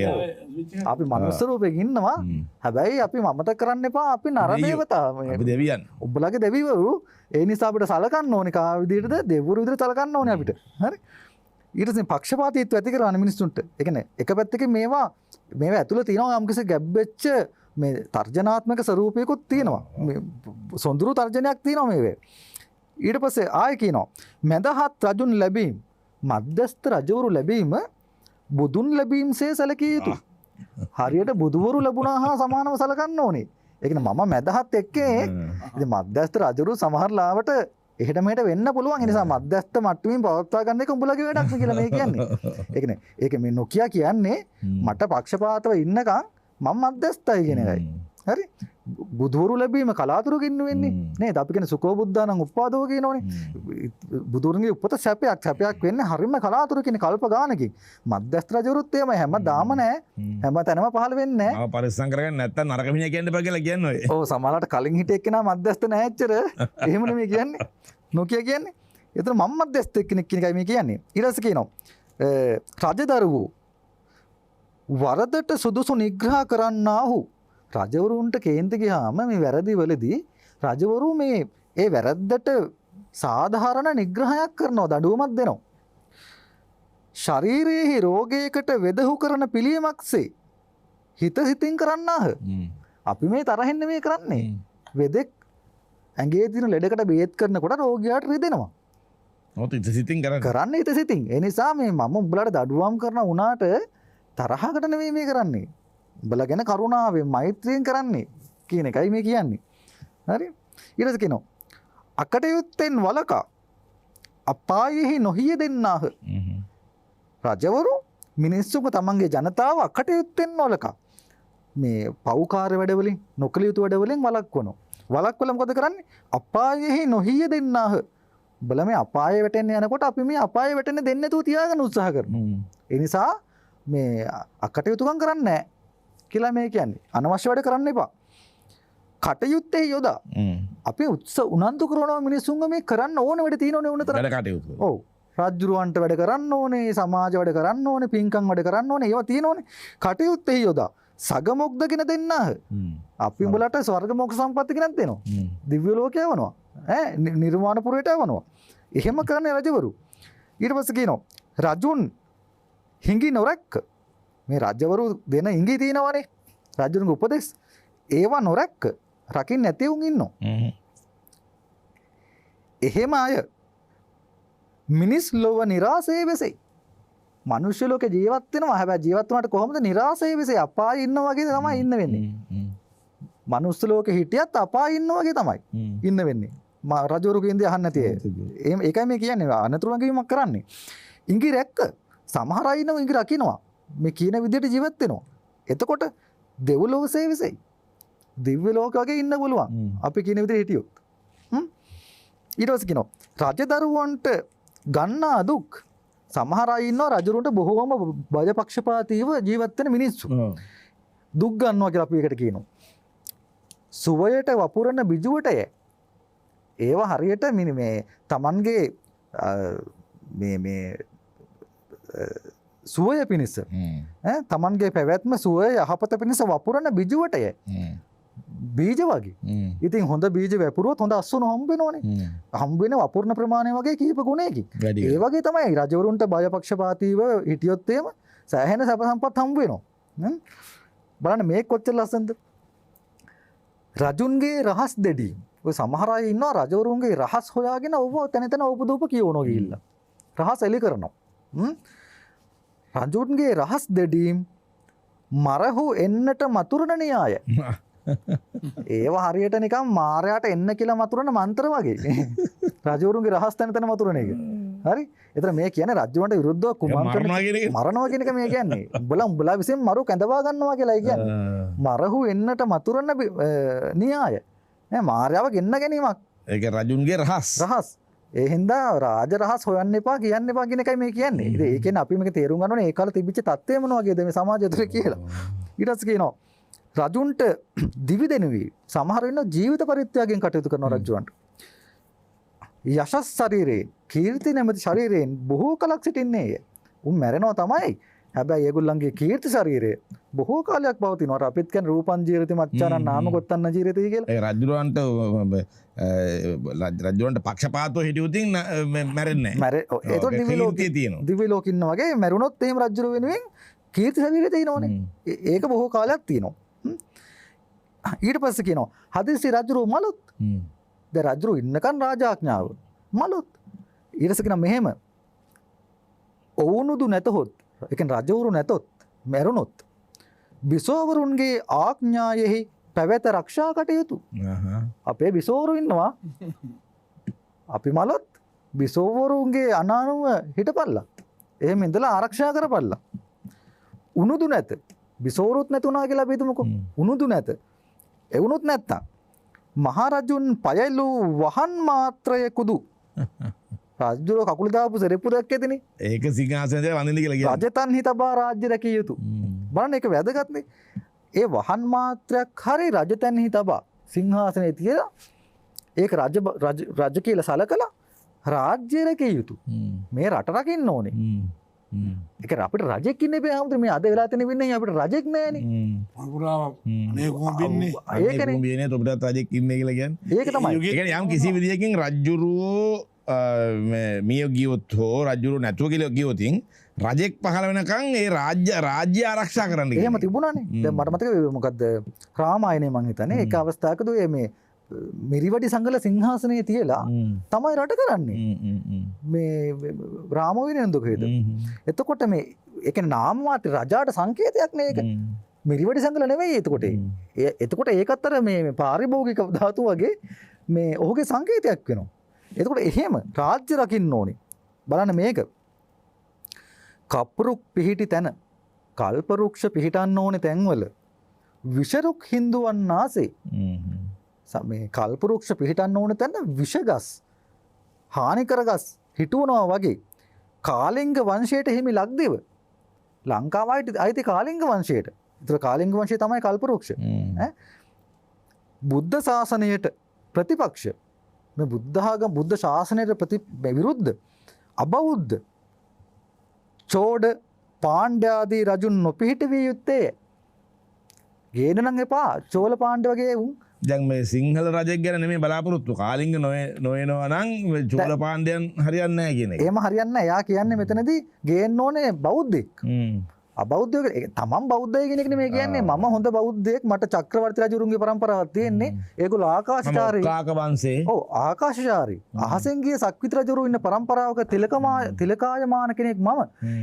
අපි මනුස්ස රූපෙක ඉන්නවා හැබැයි අපි මමතක කරන්න එපා අපි නර දේවතා අපි දෙවියන් ඔබලගේ දෙවිවරු ඒ නිසා අපිට සලකන්න ඕනේ කා විදිහටද දෙවිවරු විදිහට සලකන්න ඕනේ අපිට හරි ඊට පස්සේ පක්ෂපාතීත්වය ඇති කරන මිනිස්සුන්ට ඒ කියන්නේ එක පැත්තකින් මේවා ඇතුළේ තියෙනවා යම්කිසි ගැබ්බෙච්ච මේ තර්ජනාත්මක ස්වරූපයකුත් තියෙනවා මේ සොඳුරු තර්ජනයක් තියෙනවා මේවේ ඊට පස්සේ ආයෙ කියනවා මැදහත් රජුන් ලැබීම මධ්‍යස්ථ රජවරු ලැබීම බුදුන් ලැබීමසේ සැලකිය යුතුයි. හරියට බුදුවරු ලැබුණා හා සමානව සැලකන්න ඕනේ. ඒ කියන්නේ මම මැදහත් එක්කේ ඉතින් මධ්‍යස්ථ රජවරු සමහර ලාවට එහෙට මෙහෙට වෙන්න පුළුවන්. ඒ නිසා මධ්‍යස්ථ මට්ටමින් පවත්වා ගන්න එක උඹලගේ වැඩක් නේ කියලා මේ කියන්නේ. ඒ කියන්නේ ඒක මේ නොකිය කියන්නේ මට පක්ෂපාතව ඉන්නකම් මම මධ්‍යස්ථයි කියන එකයි. හරි? බුදුවරු ලැබීම කලාතුරකින් වෙන්නේ නේද? අපි කියන සුකෝ බුද්ධානං උප්පාදෝ කියනෝනේ. බුදුරුන්ගේ උපත සැපයක් වෙන්නේ හරියම කලාතුරකින් කල්ප ගානකින්. මධ්‍යස්ථ රජවරුත් එහෙමයි හැමදාම නෑ. හැම තැනම පහළ වෙන්නේ නෑ. ආව පරිස්සම් කරගන්න නැත්තම් නරක මිනිහා කියන්න එපා කියලා කියන්නේ ඔය. ඔව් සමහරවිට කලින් හිටිය එක්කෙනා මධ්‍යස්ථ නෑ ඇච්චර. එහෙම නෙමෙයි කියන්නේ. නොකිය කියන්නේ. ඒතර මම මධ්‍යස්ථ කෙනෙක් කියන එකයි මේ කියන්නේ. ඊට පස්සේ කියනවා රජදරුවෝ වරදට සුදුසු නිග්‍රහ කරන්නාහු රජවරුන්ට කේන්ති ගියාම මේ වැරදි වලදී රජවරු මේ ඒ වැරද්දට සාධාරණ නිග්‍රහයක් කරනවා දඬුවමක් දෙනවා. ශරීරයේ රෝගයකට වෙදහු කරන පිළියමක්සේ හිත හිතින් කරන්නාහ. අපි මේ තරහින් නෙමෙයි කරන්නේ. වෙදෙක් ඇඟේ තියෙන ලෙඩකට බේත් කරනකොට රෝගියාට රිදෙනවා. නොත ඉත සිතින් කර කරන්න හිත සිතින්. ඒ නිසා මේ මම උඹලට දඩුවම් කරන වුණාට තරහකට නෙවෙයි මේ කරන්නේ. උඹලා ගැන කරුණාවෙන් මෛත්‍රියෙන් කරන්නේ කියන එකයි මේ කියන්නේ. හරි? ඊට පස්සේ කියනවා අකටයුත්තෙන් වලකා අපායෙහි නොහිය දෙන්නාහ. රජවරු මිනිස්සුන්ව තමන්ගේ ජනතාව අකටයුත්තෙන් වලකා මේ පෞකාර වැඩවලින් නොකළ යුතු වැඩවලින් වළක්වනවා. වළක්වලා මොකද කරන්නේ? අපායෙහි නොහිය දෙන්නාහ. උඹලා මේ අපායේ වැටෙන්න යනකොට අපි මේ අපායේ වැටෙන්න දෙන්නේ නැතුව තියාගන්න උත්සාහ කරනවා. ඒ නිසා මේ අකටයුතුකම් කරන්නේ නැහැ කියලා මේ කියන්නේ. අනවශ්‍ය වැඩ කරන්න එපා. කටයුත්තේ යොදා. අපි උනන්දු කරනවා මිනිස්සුන්ව මේ කරන්න ඕන වැඩ තියෙනවනේ ඕන තරම්. වැඩ කටයුතු. ඔව්. රාජ්‍යරුවන්ට වැඩ කරන්න ඕනේ, සමාජ වැඩ කරන්න ඕනේ, පින්කම් වැඩ කරන්න ඕනේ. ඒවා තියෙනවනේ. කටයුත්තේ යොදා. සගමොක්දගෙන දෙන්නාහ. අපි උඹලට ස්වර්ග මොක්ෂ සම්පatti ගෙනත් දෙනවා. දිව්‍ය ලෝකය යවනවා. නිර්වාණ පුරයට යවනවා. එහෙම කරන්නේ රජවරු. ඊට පස්සේ කියනවා රජුන් හිඟි නොරැක්ක. මේ රජවරු දෙන හිඟි තියෙනවනේ. රජුන්ගේ උපදෙස් ඒවා නොරැක්ක. රකින්න නැති උන් ඉන්නවා. එහෙම අය මිනිස් ලොව නිරාසයේ වෙසෙයි. මනුෂ්‍ය ලෝකේ ජීවත් වෙනවා. හැබැයි ජීවත් වුණාට කොහොමද නිරාසයේ වෙසෙයි? අපායේ ඉන්නා වගේ තමයි ඉන්න වෙන්නේ. මනුස්ස ලෝකේ හිටියත් අපායේ ඉන්නා වගේ තමයි ඉන්න වෙන්නේ. රජවරු කියන්නේ අහන්න නැති අය. ඒකයි මේ කියන්නේ අනතුරුම කිවීමක් කරන්නේ. ඉඟි රැක්ක සමහර අය ඉන්නවා ඉඟි රකින්නවා. මේ කියන විදිහට ජීවත් වෙනවා. එතකොට දෙව්ලොව සේවිසෙයි. දිව්‍ය ලෝක වගේ ඉන්න පුළුවන්. අපි කියන විදිහට හිටියොත්. ඊට පස්සේ කියනවා රජදරුවන්ට ගන්නා දුක් සමහර අය ඉන්නවා රජුරුන්ට බොහෝම බජපක්ෂපාතීව ජීවත් වෙන මිනිස්සු. දුක් ගන්නවා කියලා අපි ඒකට කියනවා. සුවයට වපුරන බිජුවටය. ඒවා හරියට මේ තමන්ගේ මේ සුවය පිණිස තමන්ගේ පැවැත්ම සුවය යහපත පිණිස වපුරන බිජුවටය. බීජ වගේ. ඉතින් හොඳ බීජ වැපුරුවොත් හොඳ අස්වනු හම්බ වෙනවනේ. හම්බ වෙන වපුරන ප්‍රමාණය වගේ කීප ගුණයකින්. ඒ වගේ තමයි රජවරුන්ට බයපක්ෂපාතීව හිටියොත් එහෙම සෑහෙන සැප සම්පත් හම්බ වෙනවා. බලන්න මේක කොච්චර ලස්සනද? රජුන්ගේ රහස් දෙඩීම්. ඔය සමහර අය ඉන්නවා රජවරුන්ගේ රහස් හොයාගෙන ඔබ තැන තැන උපදූප කියවනවා ගිහිල්ලා. රහස් එලි කරනවා. රජුන්ගේ රහස් දෙඩීම් මරහු එන්නට මතුරන න්‍යාය. ඒවා හරියට නිකන් මාරයාට එන්න කියලා මතුරන මන්ත්‍ර වගේ. රජවරුන්ගේ රහස් තැන තැන මතුරන එක. හරි? එතන මේ කියන්නේ රජුන්ට විරුද්ධව කුමන්ත්‍රණ මරනවා කියන එක මේ කියන්නේ. උඹලා විසින් මරු කැඳවා ගන්නවා කියලා කියන්නේ. මරහු එන්නට මතුරන න්‍යාය. මාරයාව ගෙන්න ගැනීමක්. ඒක රජුන්ගේ රහස්. රහස්. ඒ හින්දා රාජ රහස් හොයන්න එපා කියන්න එපා කියන එකයි මේ කියන්නේ. ඉතින් ඒ කියන්නේ අපි මේක තේරුම් ගන්න ඕනේ ඒ කාලේ තිබිච්ච තත්ත්වය මොන වගේද මේ සමාජය තුළ කියලා. ඊට පස්සේ කියනවා රජුන්ට දිවි දෙනුවී සමහර වෙන ජීවිත පරිත්‍යාගයෙන් කටයුතු කරන රජුන්ට. යශස් ශරීරයෙන් කීර්ති නැමැති ශරීරයෙන් බොහෝ කලක් සිටින්නේය. උන් මැරෙනවා තමයි. හැබැයි ඒගොල්ලන්ගේ කීර්ති ශරීරය බොහෝ කාලයක් පවතිනවා. අපිත් කියන්නේ රූපං ජීරති මච්චානං නාම ගොත්තන්න ජීරති කියලා. ඒ රජුරන්ට පක්ෂපාතව හිටියොතින් මැරෙන්නේ නැහැ. ඒතකොට දිව්‍ය ලෝකේ ඉන්න වගේ මැරුණොත් එහෙම රජුර වෙනුවෙන් කීර්ති ශරීරය තියෙනවනේ. ඒක බොහෝ කාලයක් තියෙනවා. ඊට පස්සේ කියනවා හදිසි රජුරු මලොත්. දැන් රජුරු ඉන්නකන් රාජාඥාව මලොත්. ඊට පස්සේ කියනවා මෙහෙම ඔවුනුදු නැතහොත් ඒ කියන්නේ රජවරු නැතොත් මැරුණොත් බිසෝවරුන්ගේ ආඥායෙහි පැවැත රක්ෂා කටයුතු. අපේ බිසෝවරු ඉන්නවා. අපි මලොත් බිසෝවරුන්ගේ අනානුව හිටපල්ලා. එහෙම ඉඳලා ආරක්ෂා කරපල්ලා. උනුදු නැත. බිසෝවරුත් නැතුණා කියලා අපි හිතමුකෝ. උනුදු නැත. එවුනුත් නැත්තම් මහරජුන් පයලු වහන් මාත්‍රය කුදු. රජුව කකුල දාපු සෙරෙප්පු දැක්කේදනේ. ඒක සිංහාසනයේ වඳින්න කියලා කියනවා. රජතන්හි තබා රාජ්‍ය රැකිය යුතු. බලන්න ඒක වැදගත්නේ. ඒ වහන් මාත්‍රයක් හරි රජතන්හි තබා සිංහාසනයේ තියලා ඒක රජ කියලා සලකලා රාජ්‍ය රැකිය යුතු. මේ රට රකින්න ඕනේ. ඒක අපිට රජෙක් ඉන්න බෑ ආමුද මේ අද වෙලා තියෙන වෙන්නේ අපිට රජෙක් නෑනේ. වගුරාම අනේ කොහොම වෙන්නේ? ඒකනේ බියනේ ඔබට රජෙක් ඉන්නේ කියලා කියන්නේ. ඒක තමයි. ඒ කියන්නේ යම් කිසි විදියකින් රජුරෝ මිය ගියොත් හෝ රජුරු නැතුව කියලා ගියොතින් රජෙක් පහළ වෙනකන් ඒ රාජ්‍ය ආරක්ෂා කරන්න. එහෙම තිබුණානේ. දැන් මට මතක මොකද්ද රාමායනේ මං හිතන්නේ ඒක අවස්ථාවකදී මේ මිරිවැඩි සංගල සිංහාසනය තියලා තමයි රට කරන්නේ මේ රාමෝවිනන්දුකේද එතකොට මේ එක නාමවාට රජාට සංකේතයක් නේක මිරිවැඩි සංගල නෙවෙයි එතකොට ඒකත්තර මේ පාරිභෝගික ධාතු වගේ මේ ඔහුගේ සංකේතයක් වෙනවා එතකොට එහෙම රාජ්‍ය රකින්න ඕනේ බලන්න මේක කප්පරුක් පිහිටි තැන කල්පරුක්ෂ පිහිටන්න ඕනේ තැන්වල විෂරුක් හින්දුවන්නාසේ මේ කල්පරුක්ෂ පිහිටන්න ඕන තැන්න විෂගස් හානිකරගස් හිටුවනවා වගේ කාලිංග වංශයට හිමි ලක්දිව ලංකාවයිට අයිති කාලිංග වංශයට ඉතර කාලිංග වංශය තමයි කල්පරුක්ෂ බුද්ධ ශාසනයට ප්‍රතිපක්ෂ මේ බුද්ධාගම බුද්ධ ශාසනයට විරුද්ධ අබෞද්ධ චෝඩ පාණ්ඩ්‍යාදී රජුන් නොපිහිට විය යුත්තේ ගේනනම් එපා චෝල පාණ්ඩ වගේ වුන් දැන් මේ සිංහල රජෙක් ගැන නෙමෙයි බලාපොරොත්තු කාලිංග නොයනවා නම් චෝල පාණ්ඩයන් හරියන්නේ නැහැ කියන එක. එහෙම හරියන්නේ නැහැ. යා කියන්නේ මෙතනදී ගේන්න ඕනේ බෞද්ධෙක්. අබෞද්ධයෙක් තමන් බෞද්ධයෙක් කියන එක නෙමෙයි කියන්නේ මම හොඳ බෞද්ධයෙක් මට චක්‍රවර්ති රජුරුන්ගේ පරම්පරාවක් තියෙන්නේ. ඒගොල්ලෝ ආකාශචාරී. කාක වංශේ. ඔව් ආකාශචාරී. අහසෙන් ගිය සක්විත රජුරු ඉන්න පරම්පරාවක තිලකායමාන කෙනෙක් මම.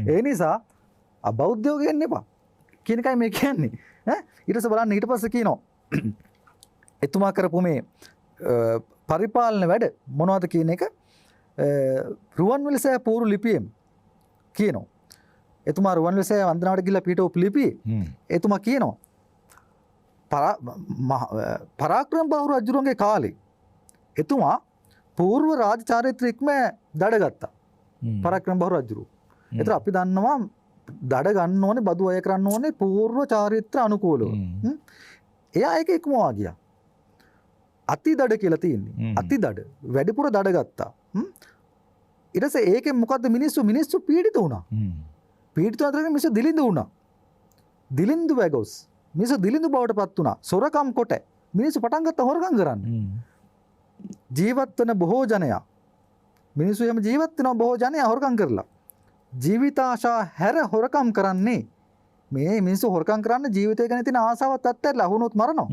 ඒ නිසා අබෞද්ධයෝ ගේන්න එපා. කියන එකයි මේ කියන්නේ. ඊට පස්සේ බලන්න ඊට පස්සේ කියනවා එතුමා කරපු මේ පරිපාලන වැඩ මොනවද කියන එක රුවන්වැලිසෑය පූර්ව ලිපියෙන් කියනවා. එතුමා රුවන්වැලිසෑය වන්දනාවට ගිහිල්ලා පිටවපු ලිපියේ එතුමා කියනවා පරාක්‍රම බහු රජුරුවන්ගේ කාලේ එතුමා පූර්ව රාජ චාරිත්‍රිකම දඩගත්තා. පරාක්‍රම බහු රජුරුව. ඒතර අපි දන්නවා දඩ ගන්න ඕනේ බදු අය කරන්න ඕනේ පූර්ව චාරිත්‍ර අනුකූලව. එයා ඒක ඉක්මවා ගියා. අති දඩ කියලා තියෙන්නේ. අති දඩ වැඩිපුර දඩ ගත්තා. ඊට පස්සේ ඒකෙන් මොකද්ද මිනිස්සු පීඩිත වුණා. පීඩිත අතරේ මිනිස්සු දිලිඳු වුණා. දිලිඳු වැගොස් මිනිස්සු දිලිඳු බවට පත් වුණා. සොරකම් කොට මිනිස්සු පටන් ගත්ත හොරකම් කරන්න. ජීවත් වෙන බොහෝ ජනයා මිනිස්සු එහෙම ජීවත් වෙනවා බොහෝ ජනයා හොරකම් කරලා. ජීවිතාශා හැර හොරකම් කරන්නේ මේ මිනිස්සු හොරකම් කරන්න ජීවිතය ගැන තියෙන ආසාවත් අත්හැරලා වුණොත් මරනවා.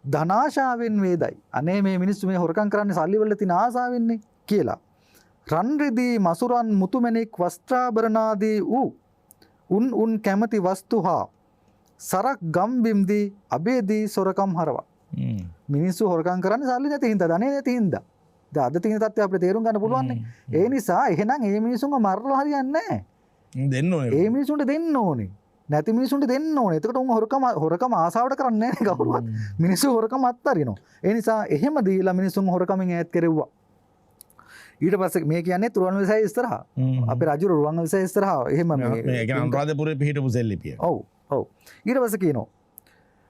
ධනාශාවෙන් වේදයි. අනේ මේ මිනිස්සු මේ හොරකම් කරන්නේ සල්ලි වල තියෙන ආසාවෙන්නේ කියලා. රන් රිදී මසුරන් මුතුමැණික් වස්ත්‍රාභරණාදී උන් කැමති වස්තු හා සරක් ගම්බිම්දී අබේදී සොරකම් හරවා. මිනිස්සු හොරකම් කරන්නේ සල්ලි නැති හින්දා ධනෙ නැති හින්දා. දැන් අද තියෙන තත්ත්වය අපිට තේරුම් ගන්න පුළුවන් නේ. ඒ නිසා එහෙනම් මේ මිනිස්සුන්ව මරලා හරියන්නේ නැහැ. දෙන්න ඕනේ. ඒ මිනිස්සුන්ට දෙන්න ඕනේ. නැති මිනිස්සුන්ට දෙන්න ඕනේ. එතකොට උන් හොරකම ආසාවට කරන්නේ නැහැ කවුරුවත්. මිනිස්සු හොරකම අත්හරිනවා. ඒ නිසා එහෙම දීලා මිනිස්සුන් හොරකමින් ඈත් කෙරෙව්වා. ඊට පස්සේ මේ කියන්නේ රුවන්වැලිසෑය ඉස්සරහා. අපේ රජු රුවන්වැලිසෑය ඉස්සරහා එහෙම මේ කියන්නේ අනුරාධපුරේ පිහිටපු සෙල්ලිපිය. ඔව්. ඊට පස්සේ කියනවා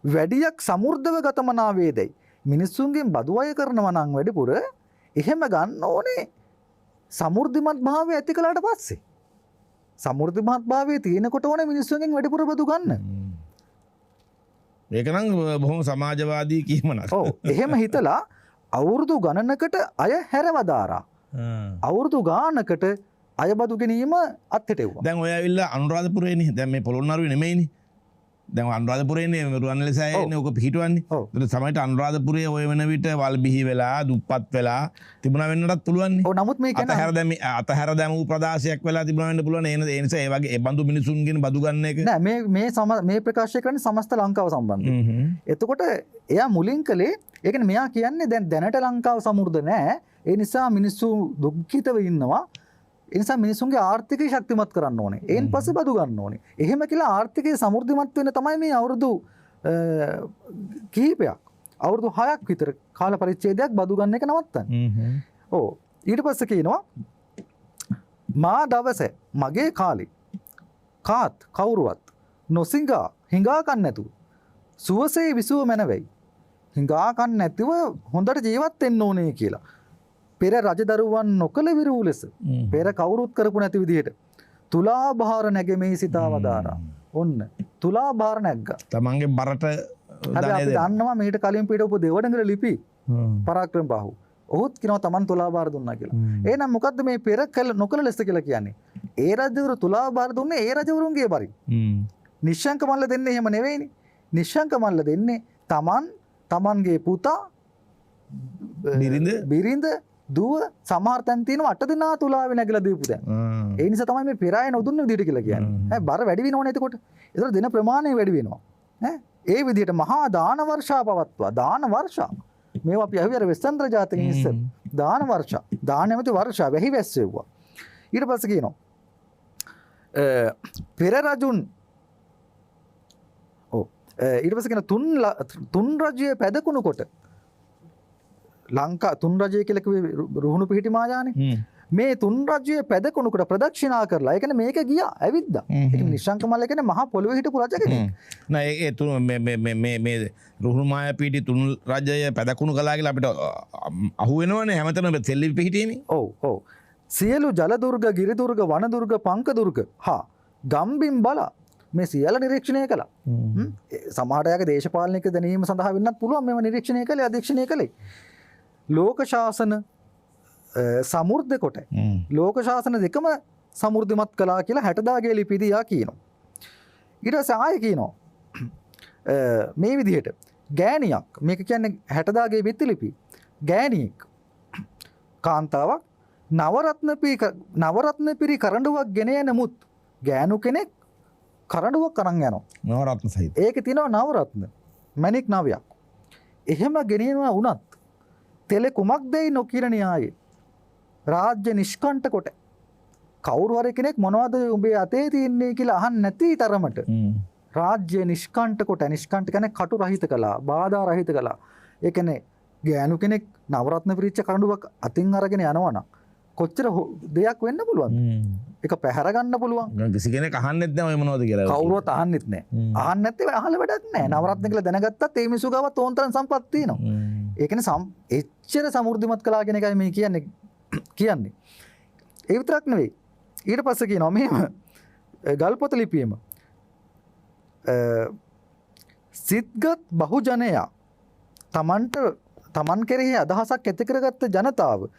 වැඩියක් සමෘද්ධව ගතමනා වේදයි. මිනිස්සුන්ගෙන් බදු අය කරනවා නම් වැඩිපුර එහෙම ගන්න ඕනේ සමෘද්ධිමත් භාවය ඇති කළාට පස්සේ. සමෘද්ධිමත් භාවයේ තියෙනකොට ඕනේ මිනිස්සුන්ගෙන් වැඩිපුර බදු ගන්න. මේක නම් බොහොම සමාජවාදී කීමනක්. ඔව් එහෙම හිතලා අවුරුදු ගණනකට අය හැරවදාරා. අවුරුදු ගානකට අය බදු ගැනීම අත්හැටෙව්වා. දැන් ඔය ඇවිල්ලා අනුරාධපුරේනේ. දැන් මේ පොළොන්නරුවේ නෙමෙයිනේ. දැන් අනුරාධපුරේනේ රුවන්වැලිසෑයනේ ඔක පිහිටවන්නේ. ඒත් සමහරට අනුරාධපුරයේ ඔය වෙන විට වල් බිහි වෙලා දුප්පත් වෙලා තිබුණා වෙන්නටත් පුළුවන් නේ. ඔව් නමුත් මේ කියන්නේ අතහැර දැමූ ප්‍රදාශයක් වෙලා තිබුණා වෙන්න පුළුවන්. ඒ නිසා ඒ වගේ ඒ බඳු මිනිසුන්ගෙන් බදු ගන්න එක නෑ මේ ප්‍රකාශය කරන්නේ සමස්ත ලංකාව සම්බන්ධයෙන්. එතකොට එයා මුලින් කලේ ඒ කියන්නේ මෙයා කියන්නේ දැන් දැනට ලංකාව සමෘද්ධ නෑ. ඒ නිසා මිනිස්සු දුක්ඛිතව ඉන්නවා. ඒ නිසා මිනිසුන්ගේ ආර්ථිකය ශක්තිමත් කරන්න ඕනේ. ඒන් පස්සේ බදු ගන්න ඕනේ. එහෙම කියලා ආර්ථිකය සමෘද්ධිමත් වෙන්න තමයි මේ අවුරුදු කිහිපයක් අවුරුදු 6ක් විතර කාල පරිච්ඡේදයක් බදු ගන්න එක නවත්තන්නේ. ඔව්. ඊට පස්සේ කියනවා මා දවසේ මගේ කාලේ කාත් කවුරුවත් නොසිඟා හිඟා කන්න නැතුව සුවසේ විසුව මැනවෙයි. හිඟා කන්න නැතිව හොඳට ජීවත් වෙන්න ඕනේ කියලා. පෙර රජදරුවන් නොකළ විරූ ලෙස පෙර කවුරුත් කරපු නැති විදිහට තුලා භාර නැගෙමේ සිතා වදාරා. ඔන්න තුලා භාර නැග්ගා. තමන්ගේ බරට අපි දන්නවා මීට කලින් පිටවපු දෙවඩංගල ලිපි පරාක්‍රම බාහු. ඔහුත් කියනවා තමන් තුලා භාර දුන්නා කියලා. එහෙනම් මොකද්ද මේ පෙර නොකළ ලෙස කියලා කියන්නේ? ඒ රජවරු තුලා භාර දුන්නේ ඒ රජවරුන්ගේ බරින්. නිශ්ශංක මල්ල දෙන්නේ එහෙම නෙවෙයිනේ. නිශ්ශංක මල්ල දෙන්නේ තමන්ගේ පුතා බිරිඳ දුව සමහර තැන් තියෙනවා 8 දිනා තුලාවේ නැගලා දීපු දැන්. ඒ නිසා තමයි මේ පෙරාය නොදුන්න විදිහට කියලා කියන්නේ. බර වැඩි වෙනවනේ එතකොට. ඒතර දින ප්‍රමාණය වැඩි වෙනවා. ඒ විදිහට මහා දාන වර්ෂා පවත්වා දාන වර්ෂා මේවා අපි අහුවේ අර වෙස්තන්ත්‍ර ජාතකෙන් ඉස්සර දාන වර්ෂා දාන නැමැති වර්ෂා වැහි වැස්සෙව්වා. ඊට පස්සේ කියනවා පෙර රජුන් ඊට පස්සේ කියන තුන් රජයේ පැදකුණු කොට ලංකා තුන් රජය කියලා කිව්වේ රුහුණු පිහිටි මායානේ මේ තුන් රජයේ පැදකුණු කොට ප්‍රදක්ෂිනා කරලා ඒ කියන්නේ මේක ගියා ඇවිද්දා ඒ කියන්නේ නිශ්ශංක මල්ල කියන්නේ මහා පොළොවේ හිටපු රජ කෙනෙක් නෑ ඒ තුන් මේ රුහුණු මායා පිහිටි තුන් රජය පැදකුණු කළා කියලා අපිට අහු වෙනවනේ හැමතැනම සෙල්ලි පිහිටියේනේ ඔව් සියලු ජල දුර්ග ගිරි දුර්ග වන දුර්ග පංක දුර්ග හා ගම්බිම් බලා මේ සියල්ල නිරීක්ෂණය කළා. සමහර අයගේ දේශපාලනික දැනීම සඳහා වෙන්නත් පුළුවන් මේව නිරීක්ෂණය කළේ අධීක්ෂණය කළේ. ලෝක ශාසන සමෘද්ධ කොට ලෝක ශාසන දෙකම සමෘද්ධිමත් කළා කියලා 60 දාගේ ලිපිදියා කියනවා. ඊට පස්සේ ආයෙ කියනවා මේ විදිහට ගෑණියක් මේක කියන්නේ 60 දාගේ බිත්ති ලිපි ගෑණියෙක් කාන්තාවක් නවරත්න පිරි කරඬුවක් ගෙන යනමුත් ගෑනු කෙනෙක් කරඬුවක් අරන් යනවා. නවරත්න සහිත. ඒකේ තියෙනවා නවරත්න. මණික් නවයක්. එහෙම ගෙනියනවා වුණත් තෙල කුමක්දයි නොකිර න්‍යායේ. රාජ්‍ය නිෂ්කන්ඨ කොට. කවුරු හරි කෙනෙක් මොනවද උඹේ අතේ තියන්නේ කියලා අහන්න නැති තරමට. රාජ්‍ය නිෂ්කන්ඨ කොට නිෂ්කන්ඨ කියන්නේ කටු රහිත කළා, බාධා රහිත කළා. ඒ කියන්නේ ගෑනු කෙනෙක් නවරත්න පිරිච්ච කරඬුවක් අතින් අරගෙන යනවනම් කොච්චර දෙයක් වෙන්න පුළුවන්ද? ඒක පැහැර ගන්න පුළුවන්. කිසි කෙනෙක් අහන්නෙත් නැහැ ඔය මොනවද කියලා. කවුරුවත් අහන්නෙත් නැහැ. අහන්න නැත්නම් අහල වැඩක් නැහැ. නවරත්න කියලා දැනගත්තත් ඒ මිනිස්සු ගාව තෝන්තරන් සම්පත් තියෙනවා. ඒ කියන්නේ එච්චර සමෘද්ධිමත් කළා කියන එකයි මේ කියන්නේ. ඒ විතරක් නෙවෙයි. ඊට පස්සේ කියනවා මෙහෙම ගල්පොත ලිපියෙම සිත්ගත් බහුජනයා තමන් කෙරෙහි අදහසක් ඇති කරගත්ත ජනතාව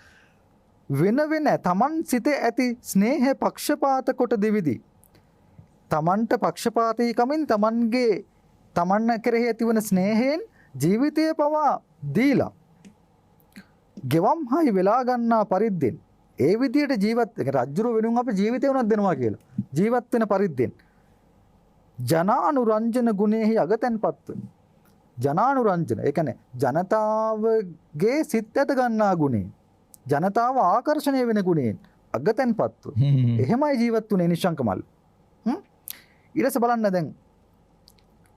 වෙන තමන් සිතේ ඇති ස්නේහය පක්ෂපාත කොට දෙවිදි. තමන්ට පක්ෂපාතීකමින් තමන් කෙරෙහි ඇතිවන ස්නේහයෙන් ජීවිතය පවා දීලා ගෙවම් හයි වෙලා ගන්නා පරිද්දෙන් ඒ විදියට ජීවත් රජ්ජුරුව වෙනුවෙන් අපි ජීවිතය උනත් දෙනවා කියලා. ජීවත් වෙන පරිද්දෙන් ජනානුරංජන ගුණෙහි අගතැන්පත්ව ජනානුරංජන ඒ කියන්නේ ජනතාවගේ සිත් ඇත ගන්නා ගුණේ ජනතාව ආකර්ෂණය වෙන ගුණයෙන් අගතැන්පත්ව එහෙමයි ජීවත් වුනේ නිශ්ශංක මල්ල. ඊට පස්සේ බලන්න දැන්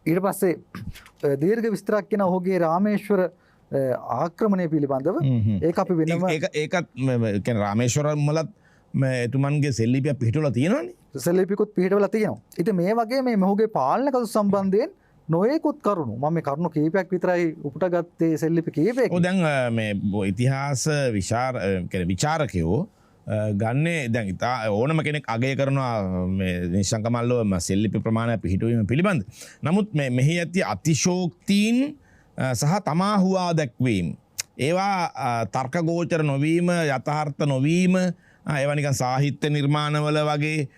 ඊට පස්සේ දීර්ඝ විස්තරයක් කියන ඔහුගේ රාමේශ්වර ආක්‍රමණය පිළිබඳව ඒක අපි වෙනම ඒකත් කියන්නේ රාමේශ්වර වලත් එතුමන්ගේ සෙල්ලිපිය පිහිටවලා තියෙනවනේ. සෙල්ලිපියකුත් පිහිටවලා තියෙනවා. ඉතින් මේ වගේ මේ මොහුගේ පාලන කටයුතු සම්බන්ධයෙන් නොයෙකුත් කරුණු මම මේ කරුණු කීපයක් විතරයි උපුටගත්තේ සෙල්ලිපි කීපයක්. ඔව් දැන් මේ ඉතිහාස විචාරකයෝ ගන්නේ දැන් ඉතා ඕනම කෙනෙක් අගය කරනවා මේ නිශ්ශංක මල්ලෝ සෙල්ලිපි ප්‍රමාණය පිහිටුවීම පිළිබඳ. නමුත් මෙහි ඇති අතිශෝක්තීන් සහ තමා හුවා දැක්වීම. ඒවා තර්කගෝචර නොවීම යථාර්ථ නොවීම ඒවා නිකන් සාහිත්‍ය නිර්මාණවල වගේ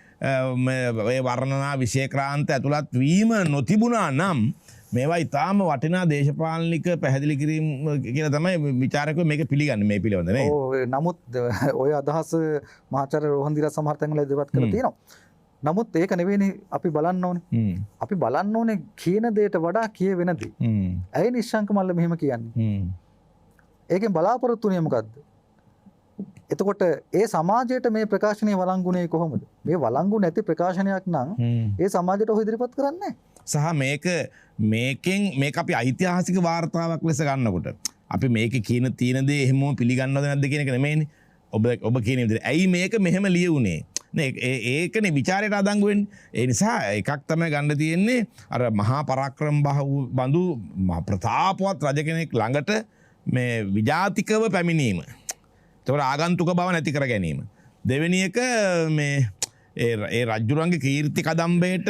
වර්ණනා විශේෂක්‍රාන්ත ඇතුළත් වීම නොතිබුණා නම් මේවා ඉතාම වටිනා දේශපාලනික පැහැදිලි කිරීම කියලා තමයි විචාරකයෝ මේක පිළිගන්නේ මේ පිළිබඳ නේ. ඔව් නමුත් ඔය අදහස මහාචාර්ය රෝහන් දිරා සමහර තැන්වල ඉදිරිපත් කරලා තියෙනවා. නමුත් ඒක නෙවෙයිනේ අපි බලන්න ඕනේ. අපි බලන්න ඕනේ කියන දෙයට වඩා කියවෙන දේ. ඇයි නිශ්ශංක මල්ල මෙහෙම කියන්නේ? ඒකෙන් බලාපොරොත්තු වෙන්නේ මොකද්ද? එතකොට ඒ සමාජයට මේ ප්‍රකාශනය වළංගුනේ කොහොමද? මේ වළංගු නැති ප්‍රකාශනයක් නම් ඒ සමාජයට ඔහු ඉදිරිපත් කරන්නේ සහ මේක අපි ඓතිහාසික වාර්තාවක් ලෙස ගන්නකොට අපි මේක කියන තියෙන දේ එහෙමම පිළිගන්නවද නැද්ද කියන එක නෙමෙයිනේ. ඔබ කියන විදිහට ඇයි මේක මෙහෙම ලියුනේ? ඒකනේ ਵਿਚාරයට අදංගු වෙන්නේ. ඒ නිසා එකක් තමයි ගන්න තියෙන්නේ අර මහා පරාක්‍රම බඳු ප්‍රතාපවත් රජ කෙනෙක් ළඟට මේ විජාතිකව පැමිණීම. ඒතකොට ආගන්තුක බව නැති කර ගැනීම. දෙවෙනි එක මේ ඒ රජුරන්ගේ කීර්ති කදම්බයට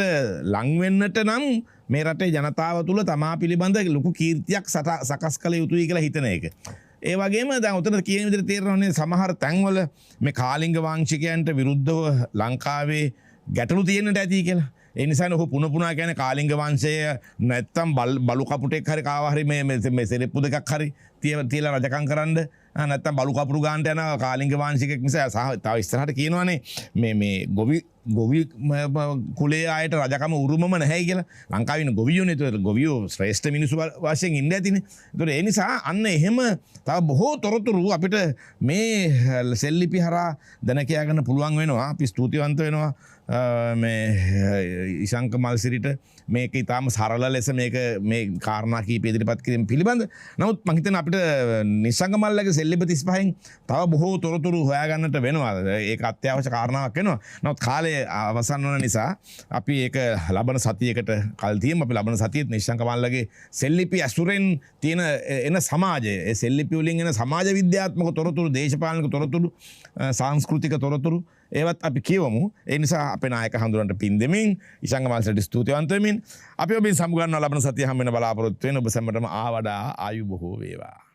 ලං වෙන්නට නම් මේ රටේ ජනතාව තුළ තමා පිළිබඳ ලොකු කීර්තියක් සකස් කළ යුතුයි කියලා හිතන එක. ඒ වගේම දැන් උතන කියන විදිහට තේරෙනවනේ සමහර තැන්වල මේ කාලිංග වංශිකයන්ට විරුද්ධව ලංකාවේ ගැටලු තියෙන්නට ඇති කියලා. ඒ නිසා ඔහු පුන පුනා කියන්නේ කාලිංග වංශය නැත්තම් බලු කපුටෙක් හරි කාව හරි මේ සෙරෙප්පු දෙකක් හරි තියලා රජකම් කරන්න නැත්තම් බලු කපුරු ගානට යන කාලිංග වංශිකෙක් නිසා සහ තව ඉස්සරහට කියනවානේ මේ ගොවි කුලේ අයට රජකම උරුමම නැහැ කියලා. ලංකාවේ ඉන්න ගොවියෝනේ. ඒතර ගොවියෝ ශ්‍රේෂ්ඨ මිනිස්සු වශයෙන් ඉන්න ඇතිනේ. ඒතර ඒ නිසා අන්න එහෙම තව බොහෝ තොරතුරු අපිට මේ සෙල්ලිපි හරහා දැන කියා ගන්න පුළුවන් වෙනවා. අපි ස්තුතිවන්ත වෙනවා මේ ඉශංක මල්සිරිට මේක ඉතාම සරල ලෙස මේ කාරණා කීප ඉදිරිපත් කිරීම පිළිබඳ. නමුත් මං හිතන්නේ අපිට නිශ්ශංක මල්ලගේ සෙල්ලිපි 35න් තව බොහෝ තොරතුරු හොයාගන්නට වෙනවා. ඒක අත්‍යවශ්‍ය කාරණාවක් වෙනවා. නමුත් කාලය අවසන් වන නිසා අපි ඒක ලබන සතියකට කල් තියමු. අපි ලබන සතියේත් නිශ්ශංක මල්ලගේ සෙල්ලිපි ඇසුරෙන් තියෙන එන සමාජය, ඒ සෙල්ලිපි වලින් එන සමාජ විද්‍යාත්මක තොරතුරු, දේශපාලනික තොරතුරු, සංස්කෘතික තොරතුරු ඒවත් අපි කියවමු. ඒ නිසා අපේ නායක හඳුනන්ට පින් දෙමින් ඉශංක මල්සට ස්තුතිවන්ත වෙමින් අපි ඔබෙන් සමුගන්නවා. ලබන සතිය හැම වෙන බලාපොරොත්තු වෙන ඔබ සැමටම ආවඩා ආයු බොහෝ වේවා.